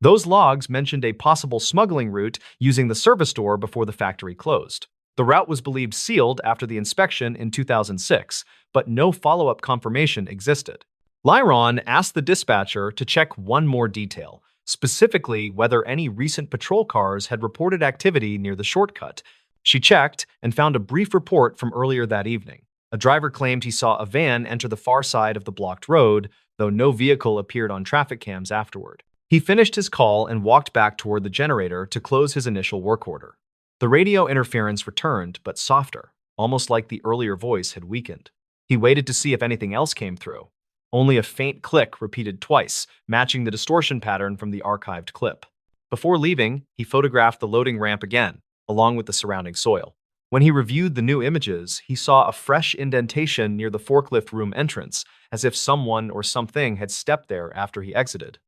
Those logs mentioned a possible smuggling route using the service door before the factory closed. The route was believed sealed after the inspection in 2006, but no follow-up confirmation existed. Lyron asked the dispatcher to check one more detail, specifically whether any recent patrol cars had reported activity near the shortcut. She checked and found a brief report from earlier that evening. A driver claimed he saw a van enter the far side of the blocked road, though no vehicle appeared on traffic cams afterward. He finished his call and walked back toward the generator to close his initial work order. The radio interference returned, but softer, almost like the earlier voice had weakened. He waited to see if anything else came through. Only a faint click repeated twice, matching the distortion pattern from the archived clip. Before leaving, he photographed the loading ramp again, along with the surrounding soil. When he reviewed the new images, he saw a fresh indentation near the forklift room entrance, as if someone or something had stepped there after he exited.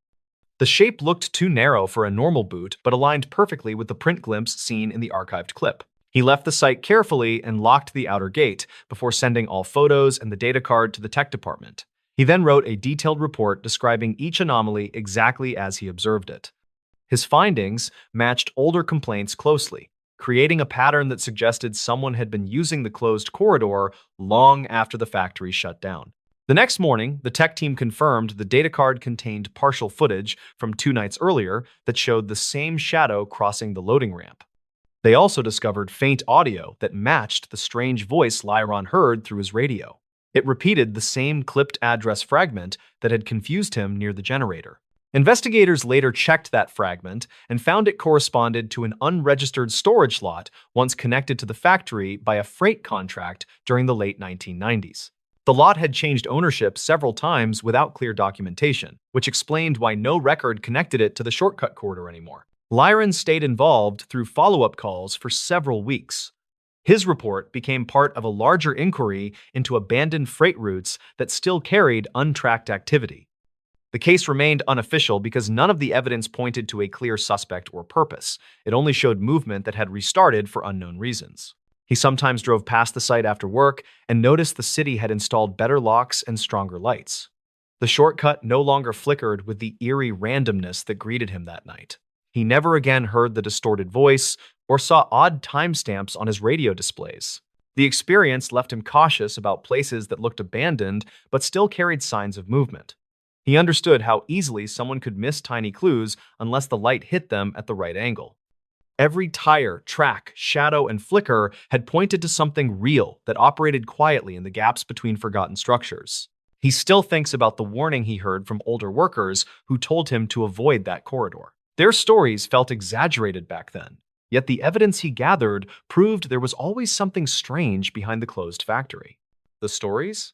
The shape looked too narrow for a normal boot, but aligned perfectly with the print glimpse seen in the archived clip. He left the site carefully and locked the outer gate before sending all photos and the data card to the tech department. He then wrote a detailed report describing each anomaly exactly as he observed it. His findings matched older complaints closely, creating a pattern that suggested someone had been using the closed corridor long after the factory shut down. The next morning, the tech team confirmed the data card contained partial footage from 2 nights earlier that showed the same shadow crossing the loading ramp. They also discovered faint audio that matched the strange voice Lyron heard through his radio. It repeated the same clipped address fragment that had confused him near the generator. Investigators later checked that fragment and found it corresponded to an unregistered storage lot once connected to the factory by a freight contract during the late 1990s. The lot had changed ownership several times without clear documentation, which explained why no record connected it to the shortcut corridor anymore. Lyron stayed involved through follow-up calls for several weeks. His report became part of a larger inquiry into abandoned freight routes that still carried untracked activity. The case remained unofficial because none of the evidence pointed to a clear suspect or purpose. It only showed movement that had restarted for unknown reasons. He sometimes drove past the site after work and noticed the city had installed better locks and stronger lights. The shortcut no longer flickered with the eerie randomness that greeted him that night. He never again heard the distorted voice or saw odd timestamps on his radio displays. The experience left him cautious about places that looked abandoned but still carried signs of movement. He understood how easily someone could miss tiny clues unless the light hit them at the right angle. Every tire, track, shadow, and flicker had pointed to something real that operated quietly in the gaps between forgotten structures. He still thinks about the warning he heard from older workers who told him to avoid that corridor. Their stories felt exaggerated back then, yet the evidence he gathered proved there was always something strange behind the closed factory. The stories?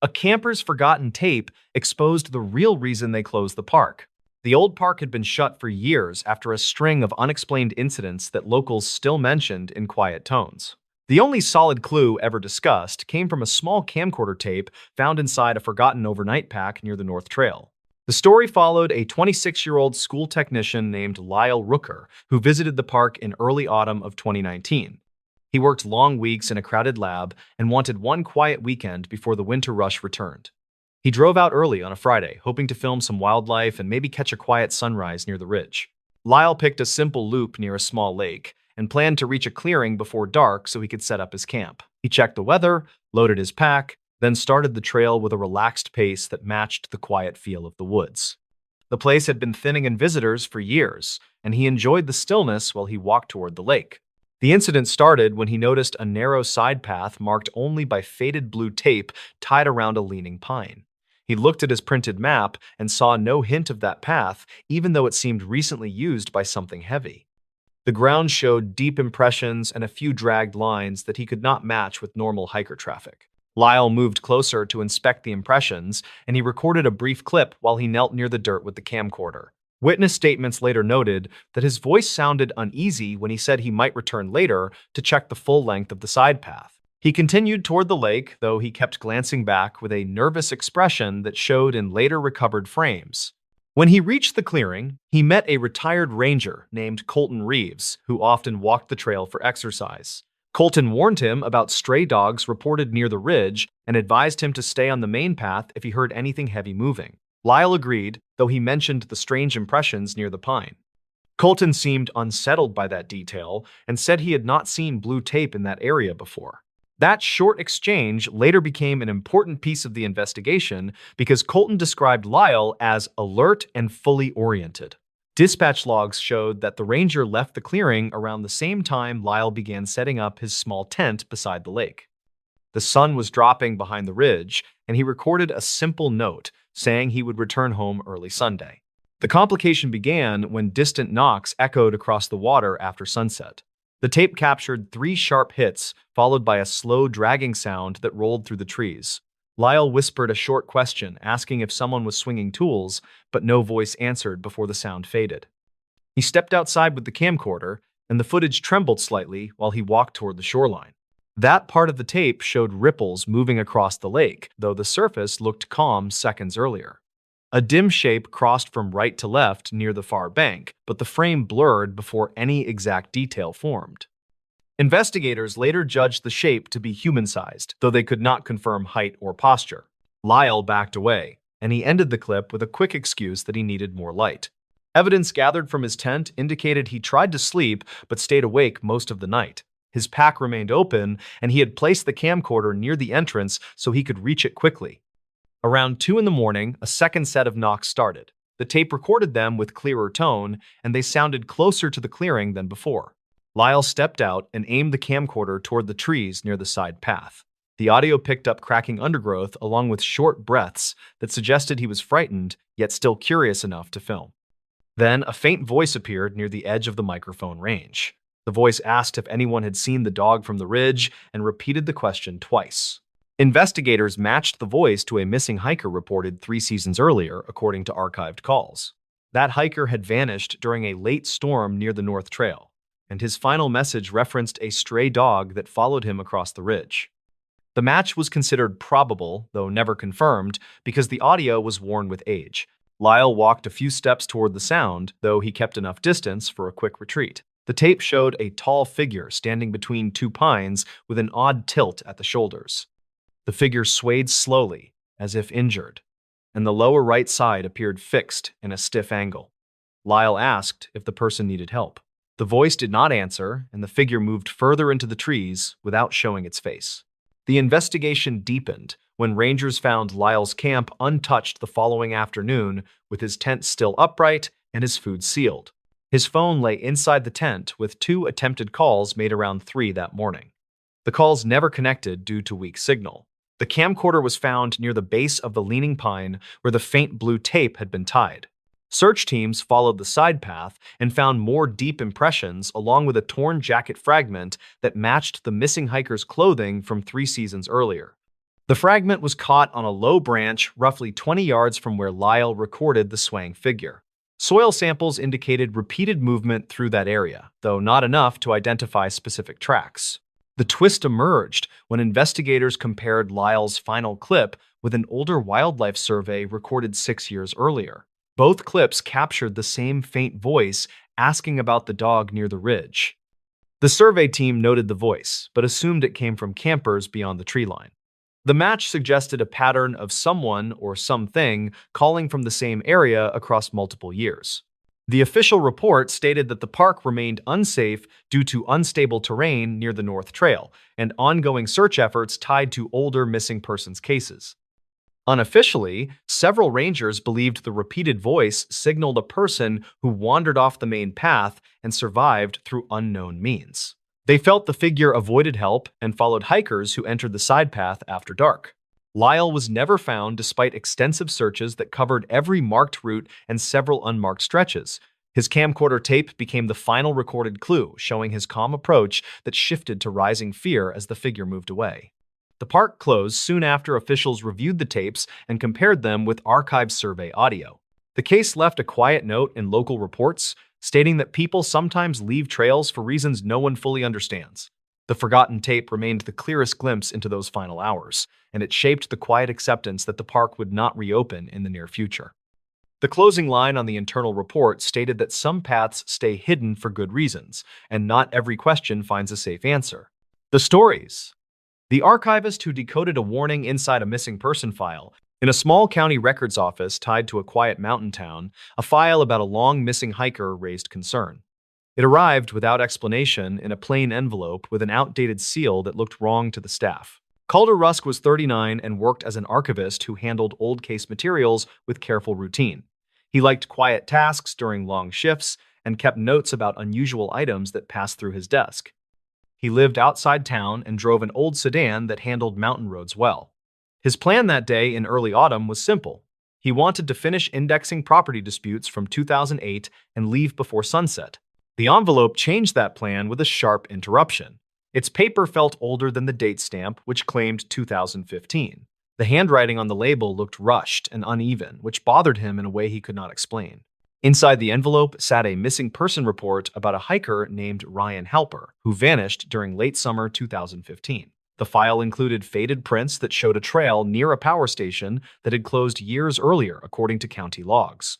A camper's forgotten tape exposed the real reason they closed the park. The old park had been shut for years after a string of unexplained incidents that locals still mentioned in quiet tones. The only solid clue ever discussed came from a small camcorder tape found inside a forgotten overnight pack near the North Trail. The story followed a 26-year-old school technician named Lyle Rooker, who visited the park in early autumn of 2019. He worked long weeks in a crowded lab and wanted one quiet weekend before the winter rush returned. He drove out early on a Friday, hoping to film some wildlife and maybe catch a quiet sunrise near the ridge. Lyle picked a simple loop near a small lake and planned to reach a clearing before dark so he could set up his camp. He checked the weather, loaded his pack, then started the trail with a relaxed pace that matched the quiet feel of the woods. The place had been thinning in visitors for years, and he enjoyed the stillness while he walked toward the lake. The incident started when he noticed a narrow side path marked only by faded blue tape tied around a leaning pine. He looked at his printed map and saw no hint of that path, even though it seemed recently used by something heavy. The ground showed deep impressions and a few dragged lines that he could not match with normal hiker traffic. Lyle moved closer to inspect the impressions, and he recorded a brief clip while he knelt near the dirt with the camcorder. Witness statements later noted that his voice sounded uneasy when he said he might return later to check the full length of the side path. He continued toward the lake, though he kept glancing back with a nervous expression that showed in later recovered frames. When he reached the clearing, he met a retired ranger named Colton Reeves, who often walked the trail for exercise. Colton warned him about stray dogs reported near the ridge and advised him to stay on the main path if he heard anything heavy moving. Lyle agreed, though he mentioned the strange impressions near the pine. Colton seemed unsettled by that detail and said he had not seen blue tape in that area before. That short exchange later became an important piece of the investigation because Colton described Lyle as alert and fully oriented. Dispatch logs showed that the ranger left the clearing around the same time Lyle began setting up his small tent beside the lake. The sun was dropping behind the ridge, and he recorded a simple note saying he would return home early Sunday. The complication began when distant knocks echoed across the water after sunset. The tape captured 3 sharp hits, followed by a slow dragging sound that rolled through the trees. Lyle whispered a short question, asking if someone was swinging tools, but no voice answered before the sound faded. He stepped outside with the camcorder, and the footage trembled slightly while he walked toward the shoreline. That part of the tape showed ripples moving across the lake, though the surface looked calm seconds earlier. A dim shape crossed from right to left near the far bank, but the frame blurred before any exact detail formed. Investigators later judged the shape to be human-sized, though they could not confirm height or posture. Lyle backed away, and he ended the clip with a quick excuse that he needed more light. Evidence gathered from his tent indicated he tried to sleep but stayed awake most of the night. His pack remained open, and he had placed the camcorder near the entrance so he could reach it quickly. Around 2 in the morning, a second set of knocks started. The tape recorded them with clearer tone, and they sounded closer to the clearing than before. Lyle stepped out and aimed the camcorder toward the trees near the side path. The audio picked up cracking undergrowth along with short breaths that suggested he was frightened, yet still curious enough to film. Then a faint voice appeared near the edge of the microphone range. The voice asked if anyone had seen the dog from the ridge and repeated the question twice. Investigators matched the voice to a missing hiker reported 3 seasons earlier, according to archived calls. That hiker had vanished during a late storm near the North Trail, and his final message referenced a stray dog that followed him across the ridge. The match was considered probable, though never confirmed, because the audio was worn with age. Lyle walked a few steps toward the sound, though he kept enough distance for a quick retreat. The tape showed a tall figure standing between two pines with an odd tilt at the shoulders. The figure swayed slowly, as if injured, and the lower right side appeared fixed in a stiff angle. Lyle asked if the person needed help. The voice did not answer, and the figure moved further into the trees without showing its face. The investigation deepened when rangers found Lyle's camp untouched the following afternoon, with his tent still upright and his food sealed. His phone lay inside the tent with 2 attempted calls made around 3 that morning. The calls never connected due to weak signal. The camcorder was found near the base of the leaning pine where the faint blue tape had been tied. Search teams followed the side path and found more deep impressions along with a torn jacket fragment that matched the missing hiker's clothing from 3 seasons earlier. The fragment was caught on a low branch roughly 20 yards from where Lyle recorded the swaying figure. Soil samples indicated repeated movement through that area, though not enough to identify specific tracks. The twist emerged when investigators compared Lyle's final clip with an older wildlife survey recorded 6 years earlier. Both clips captured the same faint voice asking about the dog near the ridge. The survey team noted the voice, but assumed it came from campers beyond the tree line. The match suggested a pattern of someone or something calling from the same area across multiple years. The official report stated that the park remained unsafe due to unstable terrain near the North Trail and ongoing search efforts tied to older missing persons cases. Unofficially, several rangers believed the repeated voice signaled a person who wandered off the main path and survived through unknown means. They felt the figure avoided help and followed hikers who entered the side path after dark. Lyle was never found despite extensive searches that covered every marked route and several unmarked stretches. His camcorder tape became the final recorded clue, showing his calm approach that shifted to rising fear as the figure moved away. The park closed soon after officials reviewed the tapes and compared them with archived survey audio. The case left a quiet note in local reports, stating that people sometimes leave trails for reasons no one fully understands. The forgotten tape remained the clearest glimpse into those final hours, and it shaped the quiet acceptance that the park would not reopen in the near future. The closing line on the internal report stated that some paths stay hidden for good reasons, and not every question finds a safe answer. The stories. The archivist who decoded a warning inside a missing person file in a small county records office tied to a quiet mountain town, a file about a long missing hiker raised concern. It arrived without explanation in a plain envelope with an outdated seal that looked wrong to the staff. Calder Rusk was 39 and worked as an archivist who handled old case materials with careful routine. He liked quiet tasks during long shifts and kept notes about unusual items that passed through his desk. He lived outside town and drove an old sedan that handled mountain roads well. His plan that day in early autumn was simple. He wanted to finish indexing property disputes from 2008 and leave before sunset. The envelope changed that plan with a sharp interruption. Its paper felt older than the date stamp, which claimed 2015. The handwriting on the label looked rushed and uneven, which bothered him in a way he could not explain. Inside the envelope sat a missing person report about a hiker named Ryan Halper, who vanished during late summer 2015. The file included faded prints that showed a trail near a power station that had closed years earlier, according to county logs.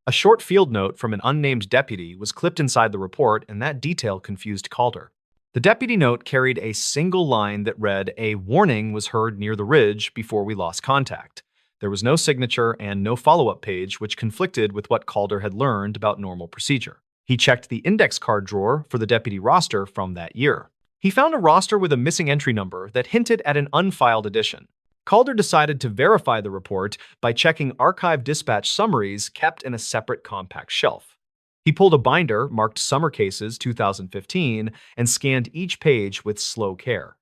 A short field note from an unnamed deputy was clipped inside the report, and that detail confused Calder. The deputy note carried a single line that read, "A warning was heard near the ridge before we lost contact." There was no signature and no follow-up page, which conflicted with what Calder had learned about normal procedure. He checked the index card drawer for the deputy roster from that year. He found a roster with a missing entry number that hinted at an unfiled edition. Calder decided to verify the report by checking archive dispatch summaries kept in a separate compact shelf. He pulled a binder marked Summer Cases 2015 and scanned each page with slow care.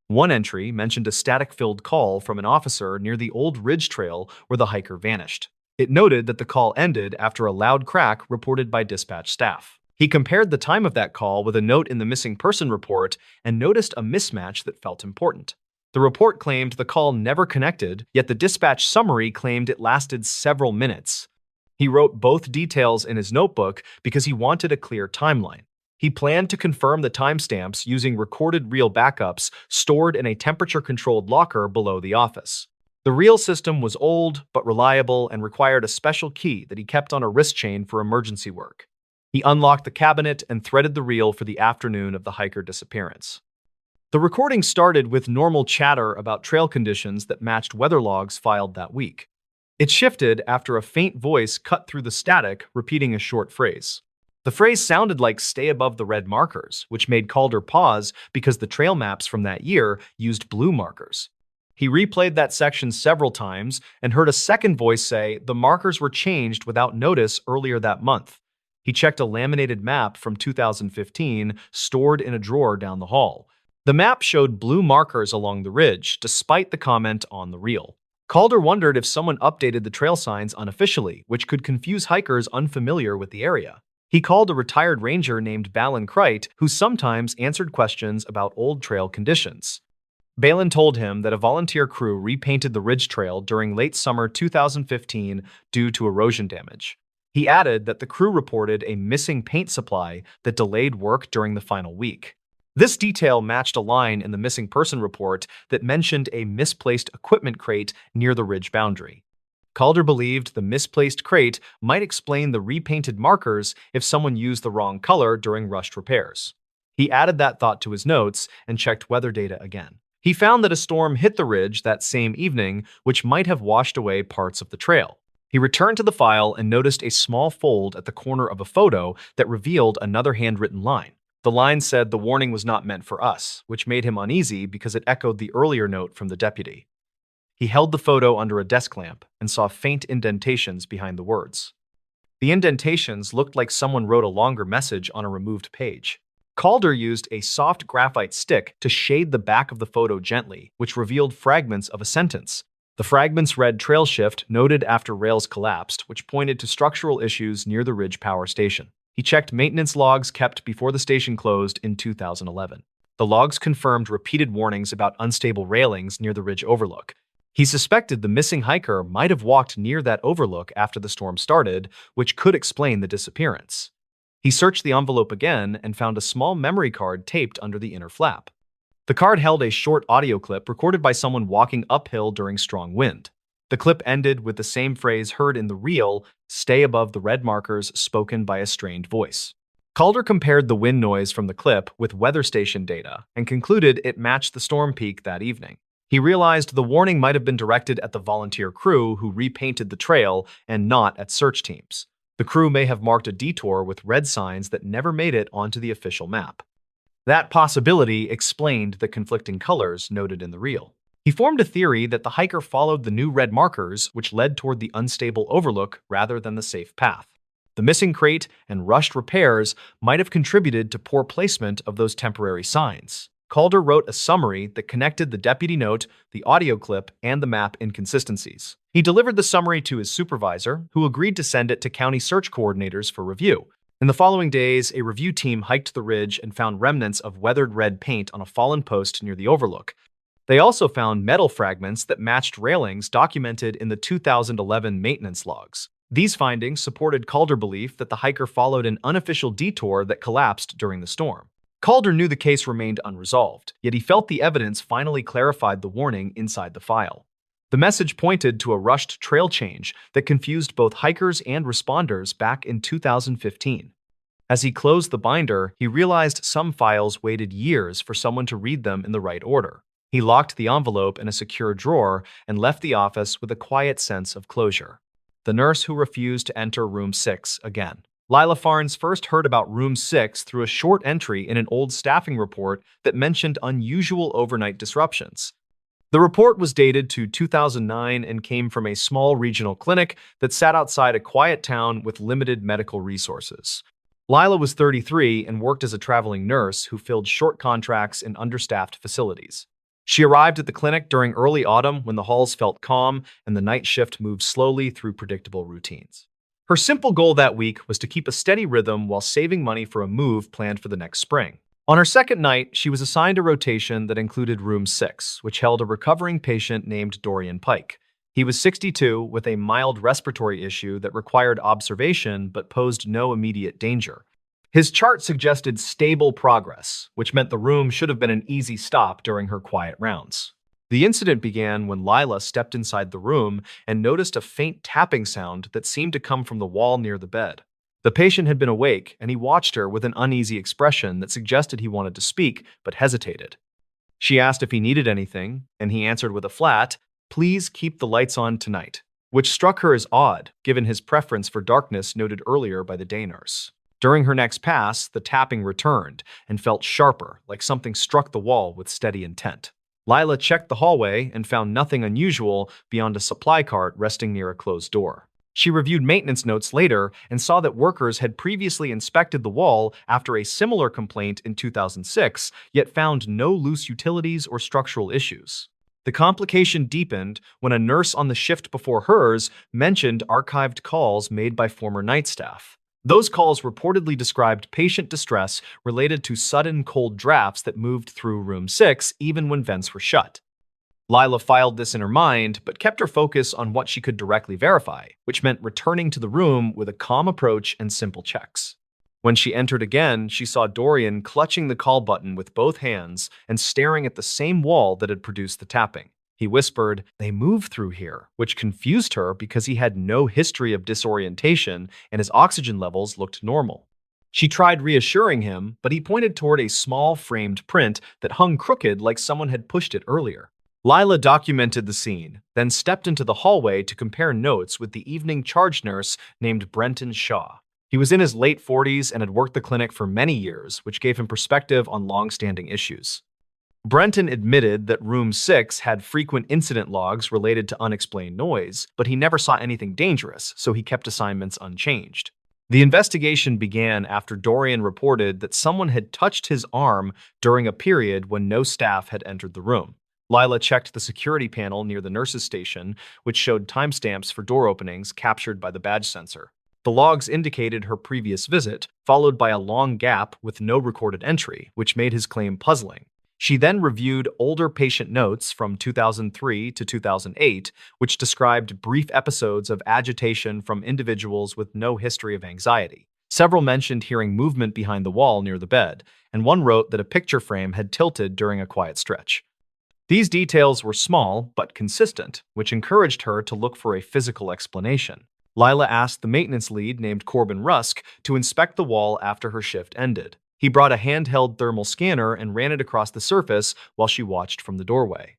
One entry mentioned a static-filled call from an officer near the old ridge trail where the hiker vanished. It noted that the call ended after a loud crack reported by dispatch staff. He compared the time of that call with a note in the missing person report and noticed a mismatch that felt important. The report claimed the call never connected, yet the dispatch summary claimed it lasted several minutes. He wrote both details in his notebook because he wanted a clear timeline. He planned to confirm the timestamps using recorded reel backups stored in a temperature-controlled locker below the office. The reel system was old but reliable and required a special key that he kept on a wrist chain for emergency work. He unlocked the cabinet and threaded the reel for the afternoon of the hiker disappearance. The recording started with normal chatter about trail conditions that matched weather logs filed that week. It shifted after a faint voice cut through the static, repeating a short phrase. The phrase sounded like "stay above the red markers," which made Calder pause because the trail maps from that year used blue markers. He replayed that section several times and heard a second voice say the markers were changed without notice earlier that month. He checked a laminated map from 2015 stored in a drawer down the hall. The map showed blue markers along the ridge, despite the comment on the reel. Calder wondered if someone updated the trail signs unofficially, which could confuse hikers unfamiliar with the area. He called a retired ranger named Ballen, who sometimes answered questions about old trail conditions. Ballen told him that a volunteer crew repainted the ridge trail during late summer 2015 due to erosion damage. He added that the crew reported a missing paint supply that delayed work during the final week. This detail matched a line in the missing person report that mentioned a misplaced equipment crate near the ridge boundary. Calder believed the misplaced crate might explain the repainted markers if someone used the wrong color during rushed repairs. He added that thought to his notes and checked weather data again. He found that a storm hit the ridge that same evening, which might have washed away parts of the trail. He returned to the file and noticed a small fold at the corner of a photo that revealed another handwritten line. The line said the warning was not meant for us, which made him uneasy because it echoed the earlier note from the deputy. He held the photo under a desk lamp and saw faint indentations behind the words. The indentations looked like someone wrote a longer message on a removed page. Calder used a soft graphite stick to shade the back of the photo gently, which revealed fragments of a sentence. The fragments read "trail shift noted after rails collapsed," which pointed to structural issues near the Ridge Power Station. He checked maintenance logs kept before the station closed in 2011. The logs confirmed repeated warnings about unstable railings near the ridge overlook. He suspected the missing hiker might have walked near that overlook after the storm started, which could explain the disappearance. He searched the envelope again and found a small memory card taped under the inner flap. The card held a short audio clip recorded by someone walking uphill during strong wind. The clip ended with the same phrase heard in the reel, "stay above the red markers," spoken by a strained voice. Calder compared the wind noise from the clip with weather station data and concluded it matched the storm peak that evening. He realized the warning might have been directed at the volunteer crew who repainted the trail and not at search teams. The crew may have marked a detour with red signs that never made it onto the official map. That possibility explained the conflicting colors noted in the reel. He formed a theory that the hiker followed the new red markers, which led toward the unstable overlook rather than the safe path. The missing crate and rushed repairs might have contributed to poor placement of those temporary signs. Calder wrote a summary that connected the deputy note, the audio clip, and the map inconsistencies. He delivered the summary to his supervisor, who agreed to send it to county search coordinators for review. In the following days, a review team hiked the ridge and found remnants of weathered red paint on a fallen post near the overlook. They also found metal fragments that matched railings documented in the 2011 maintenance logs. These findings supported Calder's belief that the hiker followed an unofficial detour that collapsed during the storm. Calder knew the case remained unresolved, yet he felt the evidence finally clarified the warning inside the file. The message pointed to a rushed trail change that confused both hikers and responders back in 2015. As he closed the binder, he realized some files waited years for someone to read them in the right order. He locked the envelope in a secure drawer and left the office with a quiet sense of closure. The nurse who refused to enter room 6 again. Lila Farnes first heard about room 6 through a short entry in an old staffing report that mentioned unusual overnight disruptions. The report was dated to 2009 and came from a small regional clinic that sat outside a quiet town with limited medical resources. Lila was 33 and worked as a traveling nurse who filled short contracts in understaffed facilities. She arrived at the clinic during early autumn when the halls felt calm and the night shift moved slowly through predictable routines. Her simple goal that week was to keep a steady rhythm while saving money for a move planned for the next spring. On her second night, she was assigned a rotation that included room 6, which held a recovering patient named Dorian Pike. He was 62 with a mild respiratory issue that required observation but posed no immediate danger. His chart suggested stable progress, which meant the room should have been an easy stop during her quiet rounds. The incident began when Lila stepped inside the room and noticed a faint tapping sound that seemed to come from the wall near the bed. The patient had been awake, and he watched her with an uneasy expression that suggested he wanted to speak, but hesitated. She asked if he needed anything, and he answered with a flat, "Please keep the lights on tonight," which struck her as odd, given his preference for darkness noted earlier by the day nurse. During her next pass, the tapping returned and felt sharper, like something struck the wall with steady intent. Lila checked the hallway and found nothing unusual beyond a supply cart resting near a closed door. She reviewed maintenance notes later and saw that workers had previously inspected the wall after a similar complaint in 2006, yet found no loose utilities or structural issues. The complication deepened when a nurse on the shift before hers mentioned archived calls made by former night staff. Those calls reportedly described patient distress related to sudden cold drafts that moved through room 6 even when vents were shut. Lila filed this in her mind, but kept her focus on what she could directly verify, which meant returning to the room with a calm approach and simple checks. When she entered again, she saw Dorian clutching the call button with both hands and staring at the same wall that had produced the tapping. He whispered, "They move through here," which confused her because he had no history of disorientation and his oxygen levels looked normal. She tried reassuring him, but he pointed toward a small framed print that hung crooked like someone had pushed it earlier. Lila documented the scene, then stepped into the hallway to compare notes with the evening charge nurse named Brenton Shaw. He was in his late 40s and had worked the clinic for many years, which gave him perspective on long-standing issues. Brenton admitted that room 6 had frequent incident logs related to unexplained noise, but he never saw anything dangerous, so he kept assignments unchanged. The investigation began after Dorian reported that someone had touched his arm during a period when no staff had entered the room. Lila checked the security panel near the nurse's station, which showed timestamps for door openings captured by the badge sensor. The logs indicated her previous visit, followed by a long gap with no recorded entry, which made his claim puzzling. She then reviewed older patient notes from 2003 to 2008, which described brief episodes of agitation from individuals with no history of anxiety. Several mentioned hearing movement behind the wall near the bed, and one wrote that a picture frame had tilted during a quiet stretch. These details were small but consistent, which encouraged her to look for a physical explanation. Lila asked the maintenance lead named Corbin Rusk to inspect the wall after her shift ended. He brought a handheld thermal scanner and ran it across the surface while she watched from the doorway.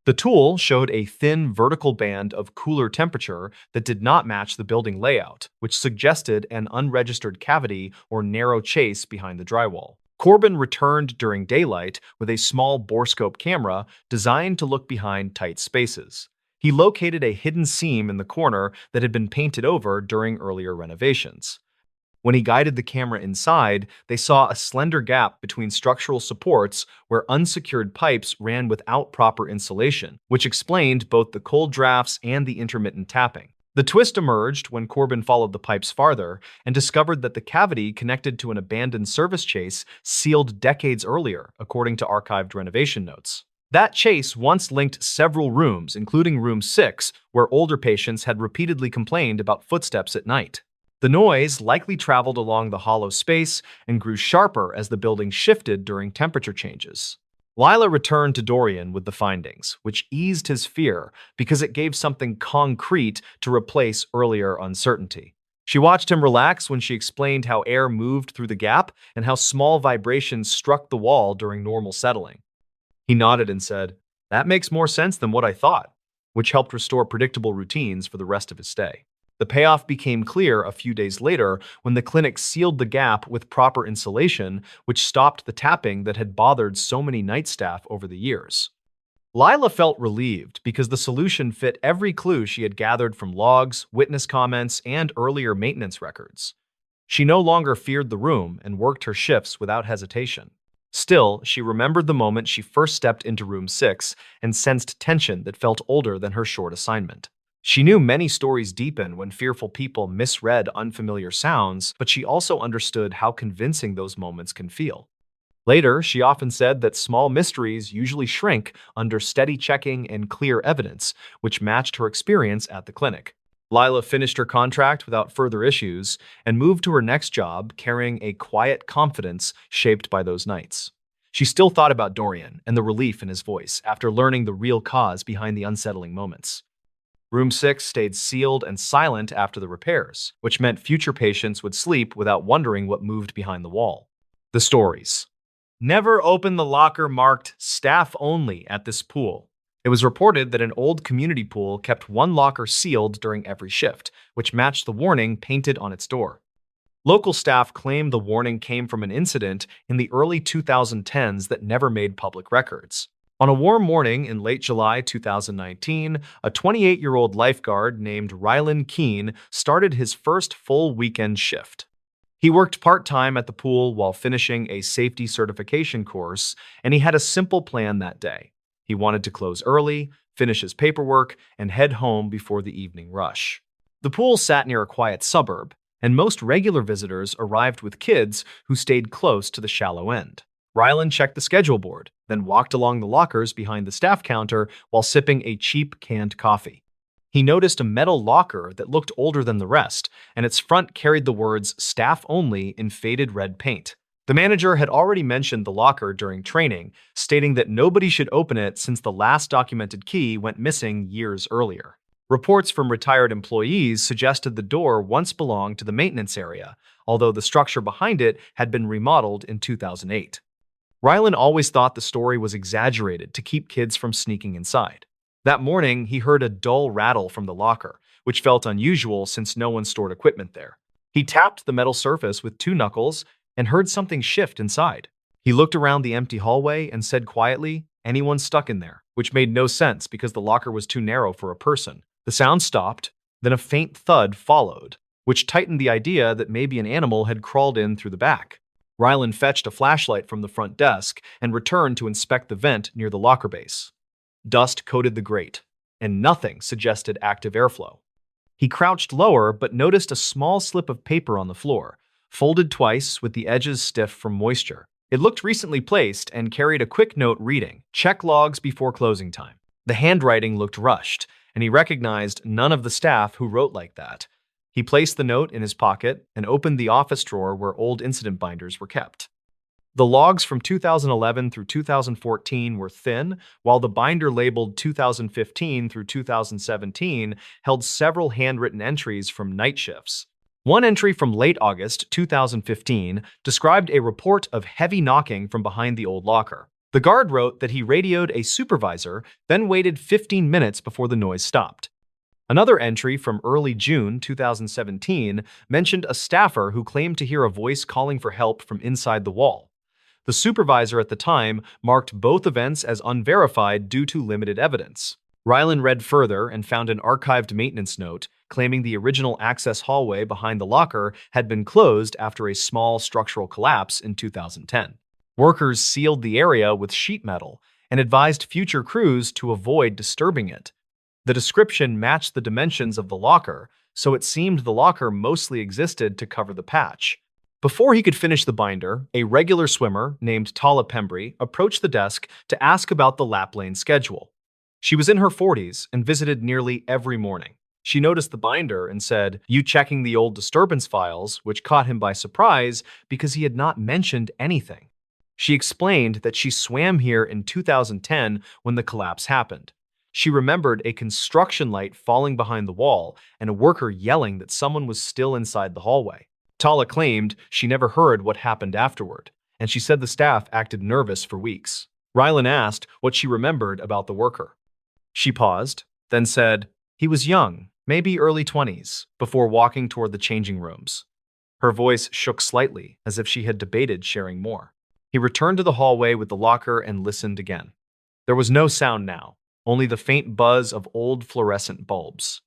The tool showed a thin vertical band of cooler temperature that did not match the building layout, which suggested an unregistered cavity or narrow chase behind the drywall. Corbin returned during daylight with a small borescope camera designed to look behind tight spaces. He located a hidden seam in the corner that had been painted over during earlier renovations. When he guided the camera inside, they saw a slender gap between structural supports where unsecured pipes ran without proper insulation, which explained both the cold drafts and the intermittent tapping. The twist emerged when Corbin followed the pipes farther and discovered that the cavity connected to an abandoned service chase sealed decades earlier, according to archived renovation notes. That chase once linked several rooms, including room 6, where older patients had repeatedly complained about footsteps at night. The noise likely traveled along the hollow space and grew sharper as the building shifted during temperature changes. Lila returned to Dorian with the findings, which eased his fear because it gave something concrete to replace earlier uncertainty. She watched him relax when she explained how air moved through the gap and how small vibrations struck the wall during normal settling. He nodded and said, "That makes more sense than what I thought," which helped restore predictable routines for the rest of his stay. The payoff became clear a few days later when the clinic sealed the gap with proper insulation, which stopped the tapping that had bothered so many night staff over the years. Lila felt relieved because the solution fit every clue she had gathered from logs, witness comments, and earlier maintenance records. She no longer feared the room and worked her shifts without hesitation. Still, she remembered the moment she first stepped into room 6 and sensed tension that felt older than her short assignment. She knew many stories deepen when fearful people misread unfamiliar sounds, but she also understood how convincing those moments can feel. Later, she often said that small mysteries usually shrink under steady checking and clear evidence, which matched her experience at the clinic. Lila finished her contract without further issues and moved to her next job carrying a quiet confidence shaped by those nights. She still thought about Dorian and the relief in his voice after learning the real cause behind the unsettling moments. Room 6 stayed sealed and silent after the repairs, which meant future patients would sleep without wondering what moved behind the wall. The stories. Never open the locker marked staff only at this pool. It was reported that an old community pool kept one locker sealed during every shift, which matched the warning painted on its door. Local staff claimed the warning came from an incident in the early 2010s that never made public records. On a warm morning in late July 2019, a 28-year-old lifeguard named Rylan Keene started his first full weekend shift. He worked part-time at the pool while finishing a safety certification course, and he had a simple plan that day. He wanted to close early, finish his paperwork, and head home before the evening rush. The pool sat near a quiet suburb, and most regular visitors arrived with kids who stayed close to the shallow end. Rylan checked the schedule board, then walked along the lockers behind the staff counter while sipping a cheap canned coffee. He noticed a metal locker that looked older than the rest, and its front carried the words "Staff Only" in faded red paint. The manager had already mentioned the locker during training, stating that nobody should open it since the last documented key went missing years earlier. Reports from retired employees suggested the door once belonged to the maintenance area, although the structure behind it had been remodeled in 2008. Rylan always thought the story was exaggerated to keep kids from sneaking inside. That morning, he heard a dull rattle from the locker, which felt unusual since no one stored equipment there. He tapped the metal surface with two knuckles and heard something shift inside. He looked around the empty hallway and said quietly, "Anyone stuck in there?" which made no sense because the locker was too narrow for a person. The sound stopped, then a faint thud followed, which tightened the idea that maybe an animal had crawled in through the back. Rylan fetched a flashlight from the front desk and returned to inspect the vent near the locker base. Dust coated the grate, and nothing suggested active airflow. He crouched lower but noticed a small slip of paper on the floor, folded twice with the edges stiff from moisture. It looked recently placed and carried a quick note reading, "Check logs before closing time." The handwriting looked rushed, and he recognized none of the staff who wrote like that. He placed the note in his pocket and opened the office drawer where old incident binders were kept. The logs from 2011 through 2014 were thin, while the binder labeled 2015 through 2017 held several handwritten entries from night shifts. One entry from late August 2015 described a report of heavy knocking from behind the old locker. The guard wrote that he radioed a supervisor, then waited 15 minutes before the noise stopped. Another entry from early June 2017 mentioned a staffer who claimed to hear a voice calling for help from inside the wall. The supervisor at the time marked both events as unverified due to limited evidence. Rylan read further and found an archived maintenance note claiming the original access hallway behind the locker had been closed after a small structural collapse in 2010. Workers sealed the area with sheet metal and advised future crews to avoid disturbing it. The description matched the dimensions of the locker, so it seemed the locker mostly existed to cover the patch. Before he could finish the binder, a regular swimmer named Tala Pembry approached the desk to ask about the lap lane schedule. She was in her 40s and visited nearly every morning. She noticed the binder and said, "You checking the old disturbance files," which caught him by surprise because he had not mentioned anything. She explained that she swam here in 2010 when the collapse happened. She remembered a construction light falling behind the wall and a worker yelling that someone was still inside the hallway. Tala claimed she never heard what happened afterward, and she said the staff acted nervous for weeks. Rylan asked what she remembered about the worker. She paused, then said, "He was young, maybe early 20s, before walking toward the changing rooms." Her voice shook slightly, as if she had debated sharing more. He returned to the hallway with the locker and listened again. There was no sound now, only the faint buzz of old fluorescent bulbs.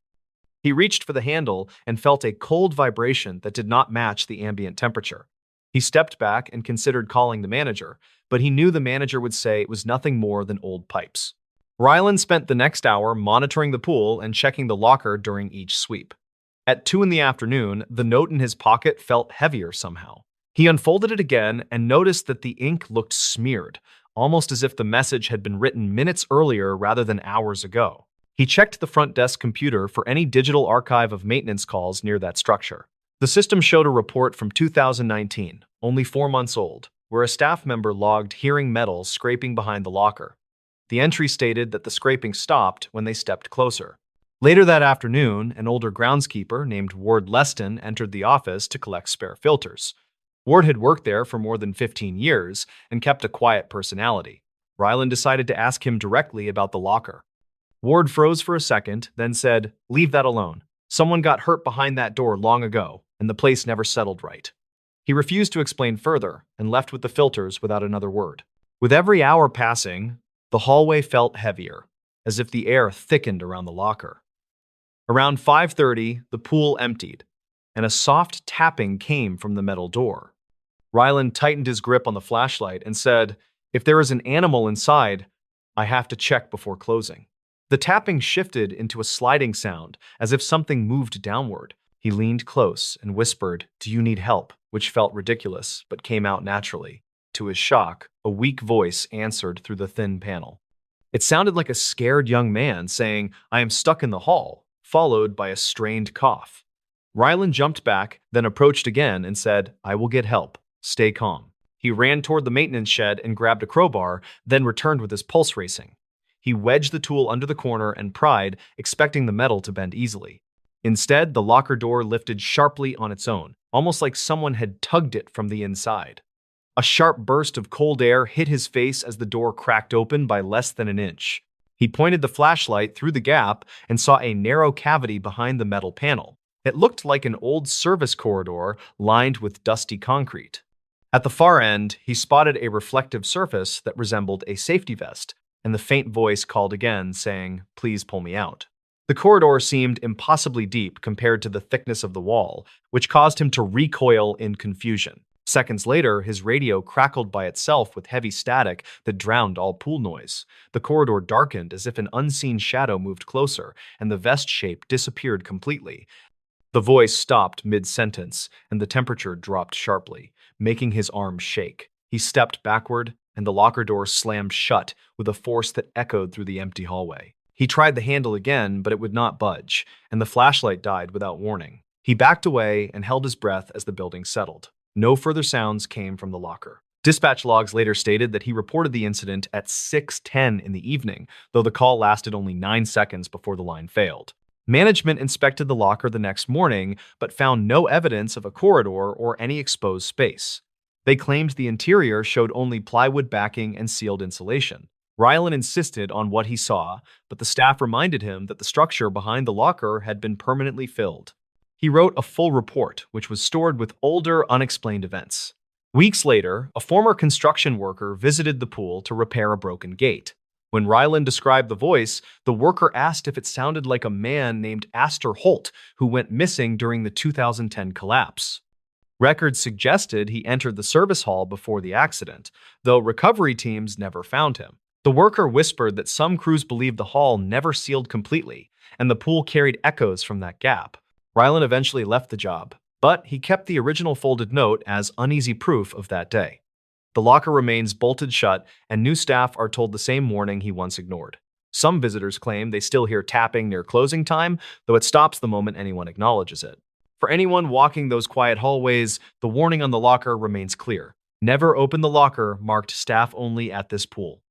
He reached for the handle and felt a cold vibration that did not match the ambient temperature. He stepped back and considered calling the manager, but he knew the manager would say it was nothing more than old pipes. Rylan spent the next hour monitoring the pool and checking the locker during each sweep. At 2 in the afternoon, the note in his pocket felt heavier somehow. He unfolded it again and noticed that the ink looked smeared, almost as if the message had been written minutes earlier rather than hours ago. He checked the front desk computer for any digital archive of maintenance calls near that structure. The system showed a report from 2019, only 4 months old, where a staff member logged hearing metal scraping behind the locker. The entry stated that the scraping stopped when they stepped closer. Later that afternoon, an older groundskeeper named Ward Leston entered the office to collect spare filters. Ward had worked there for more than 15 years and kept a quiet personality. Rylan decided to ask him directly about the locker. Ward froze for a second, then said, "Leave that alone. Someone got hurt behind that door long ago, and the place never settled right." He refused to explain further and left with the filters without another word. With every hour passing, the hallway felt heavier, as if the air thickened around the locker. Around 5:30, the pool emptied, and a soft tapping came from the metal door. Rylan tightened his grip on the flashlight and said, "If there is an animal inside, I have to check before closing." The tapping shifted into a sliding sound, as if something moved downward. He leaned close and whispered, "Do you need help?" which felt ridiculous, but came out naturally. To his shock, a weak voice answered through the thin panel. It sounded like a scared young man saying, "I am stuck in the hall," followed by a strained cough. Rylan jumped back, then approached again and said, "I will get help. Stay calm." He ran toward the maintenance shed and grabbed a crowbar, then returned with his pulse racing. He wedged the tool under the corner and pried, expecting the metal to bend easily. Instead, the locker door lifted sharply on its own, almost like someone had tugged it from the inside. A sharp burst of cold air hit his face as the door cracked open by less than an inch. He pointed the flashlight through the gap and saw a narrow cavity behind the metal panel. It looked like an old service corridor lined with dusty concrete. At the far end, he spotted a reflective surface that resembled a safety vest, and the faint voice called again, saying, "Please pull me out." The corridor seemed impossibly deep compared to the thickness of the wall, which caused him to recoil in confusion. Seconds later, his radio crackled by itself with heavy static that drowned all pool noise. The corridor darkened as if an unseen shadow moved closer, and the vest shape disappeared completely. The voice stopped mid-sentence, and the temperature dropped sharply, making his arms shake. He stepped backward, and the locker door slammed shut with a force that echoed through the empty hallway. He tried the handle again, but it would not budge, and the flashlight died without warning. He backed away and held his breath as the building settled. No further sounds came from the locker. Dispatch logs later stated that he reported the incident at 6:10 in the evening, though the call lasted only 9 seconds before the line failed. Management inspected the locker the next morning, but found no evidence of a corridor or any exposed space. They claimed the interior showed only plywood backing and sealed insulation. Rylan insisted on what he saw, but the staff reminded him that the structure behind the locker had been permanently filled. He wrote a full report, which was stored with older, unexplained events. Weeks later, a former construction worker visited the pool to repair a broken gate. When Rylan described the voice, the worker asked if it sounded like a man named Astor Holt, who went missing during the 2010 collapse. Records suggested he entered the service hall before the accident, though recovery teams never found him. The worker whispered that some crews believed the hall never sealed completely, and the pool carried echoes from that gap. Rylan eventually left the job, but he kept the original folded note as uneasy proof of that day. The locker remains bolted shut, and new staff are told the same warning he once ignored. Some visitors claim they still hear tapping near closing time, though it stops the moment anyone acknowledges it. For anyone walking those quiet hallways, the warning on the locker remains clear. Never open the locker marked staff only at this pool.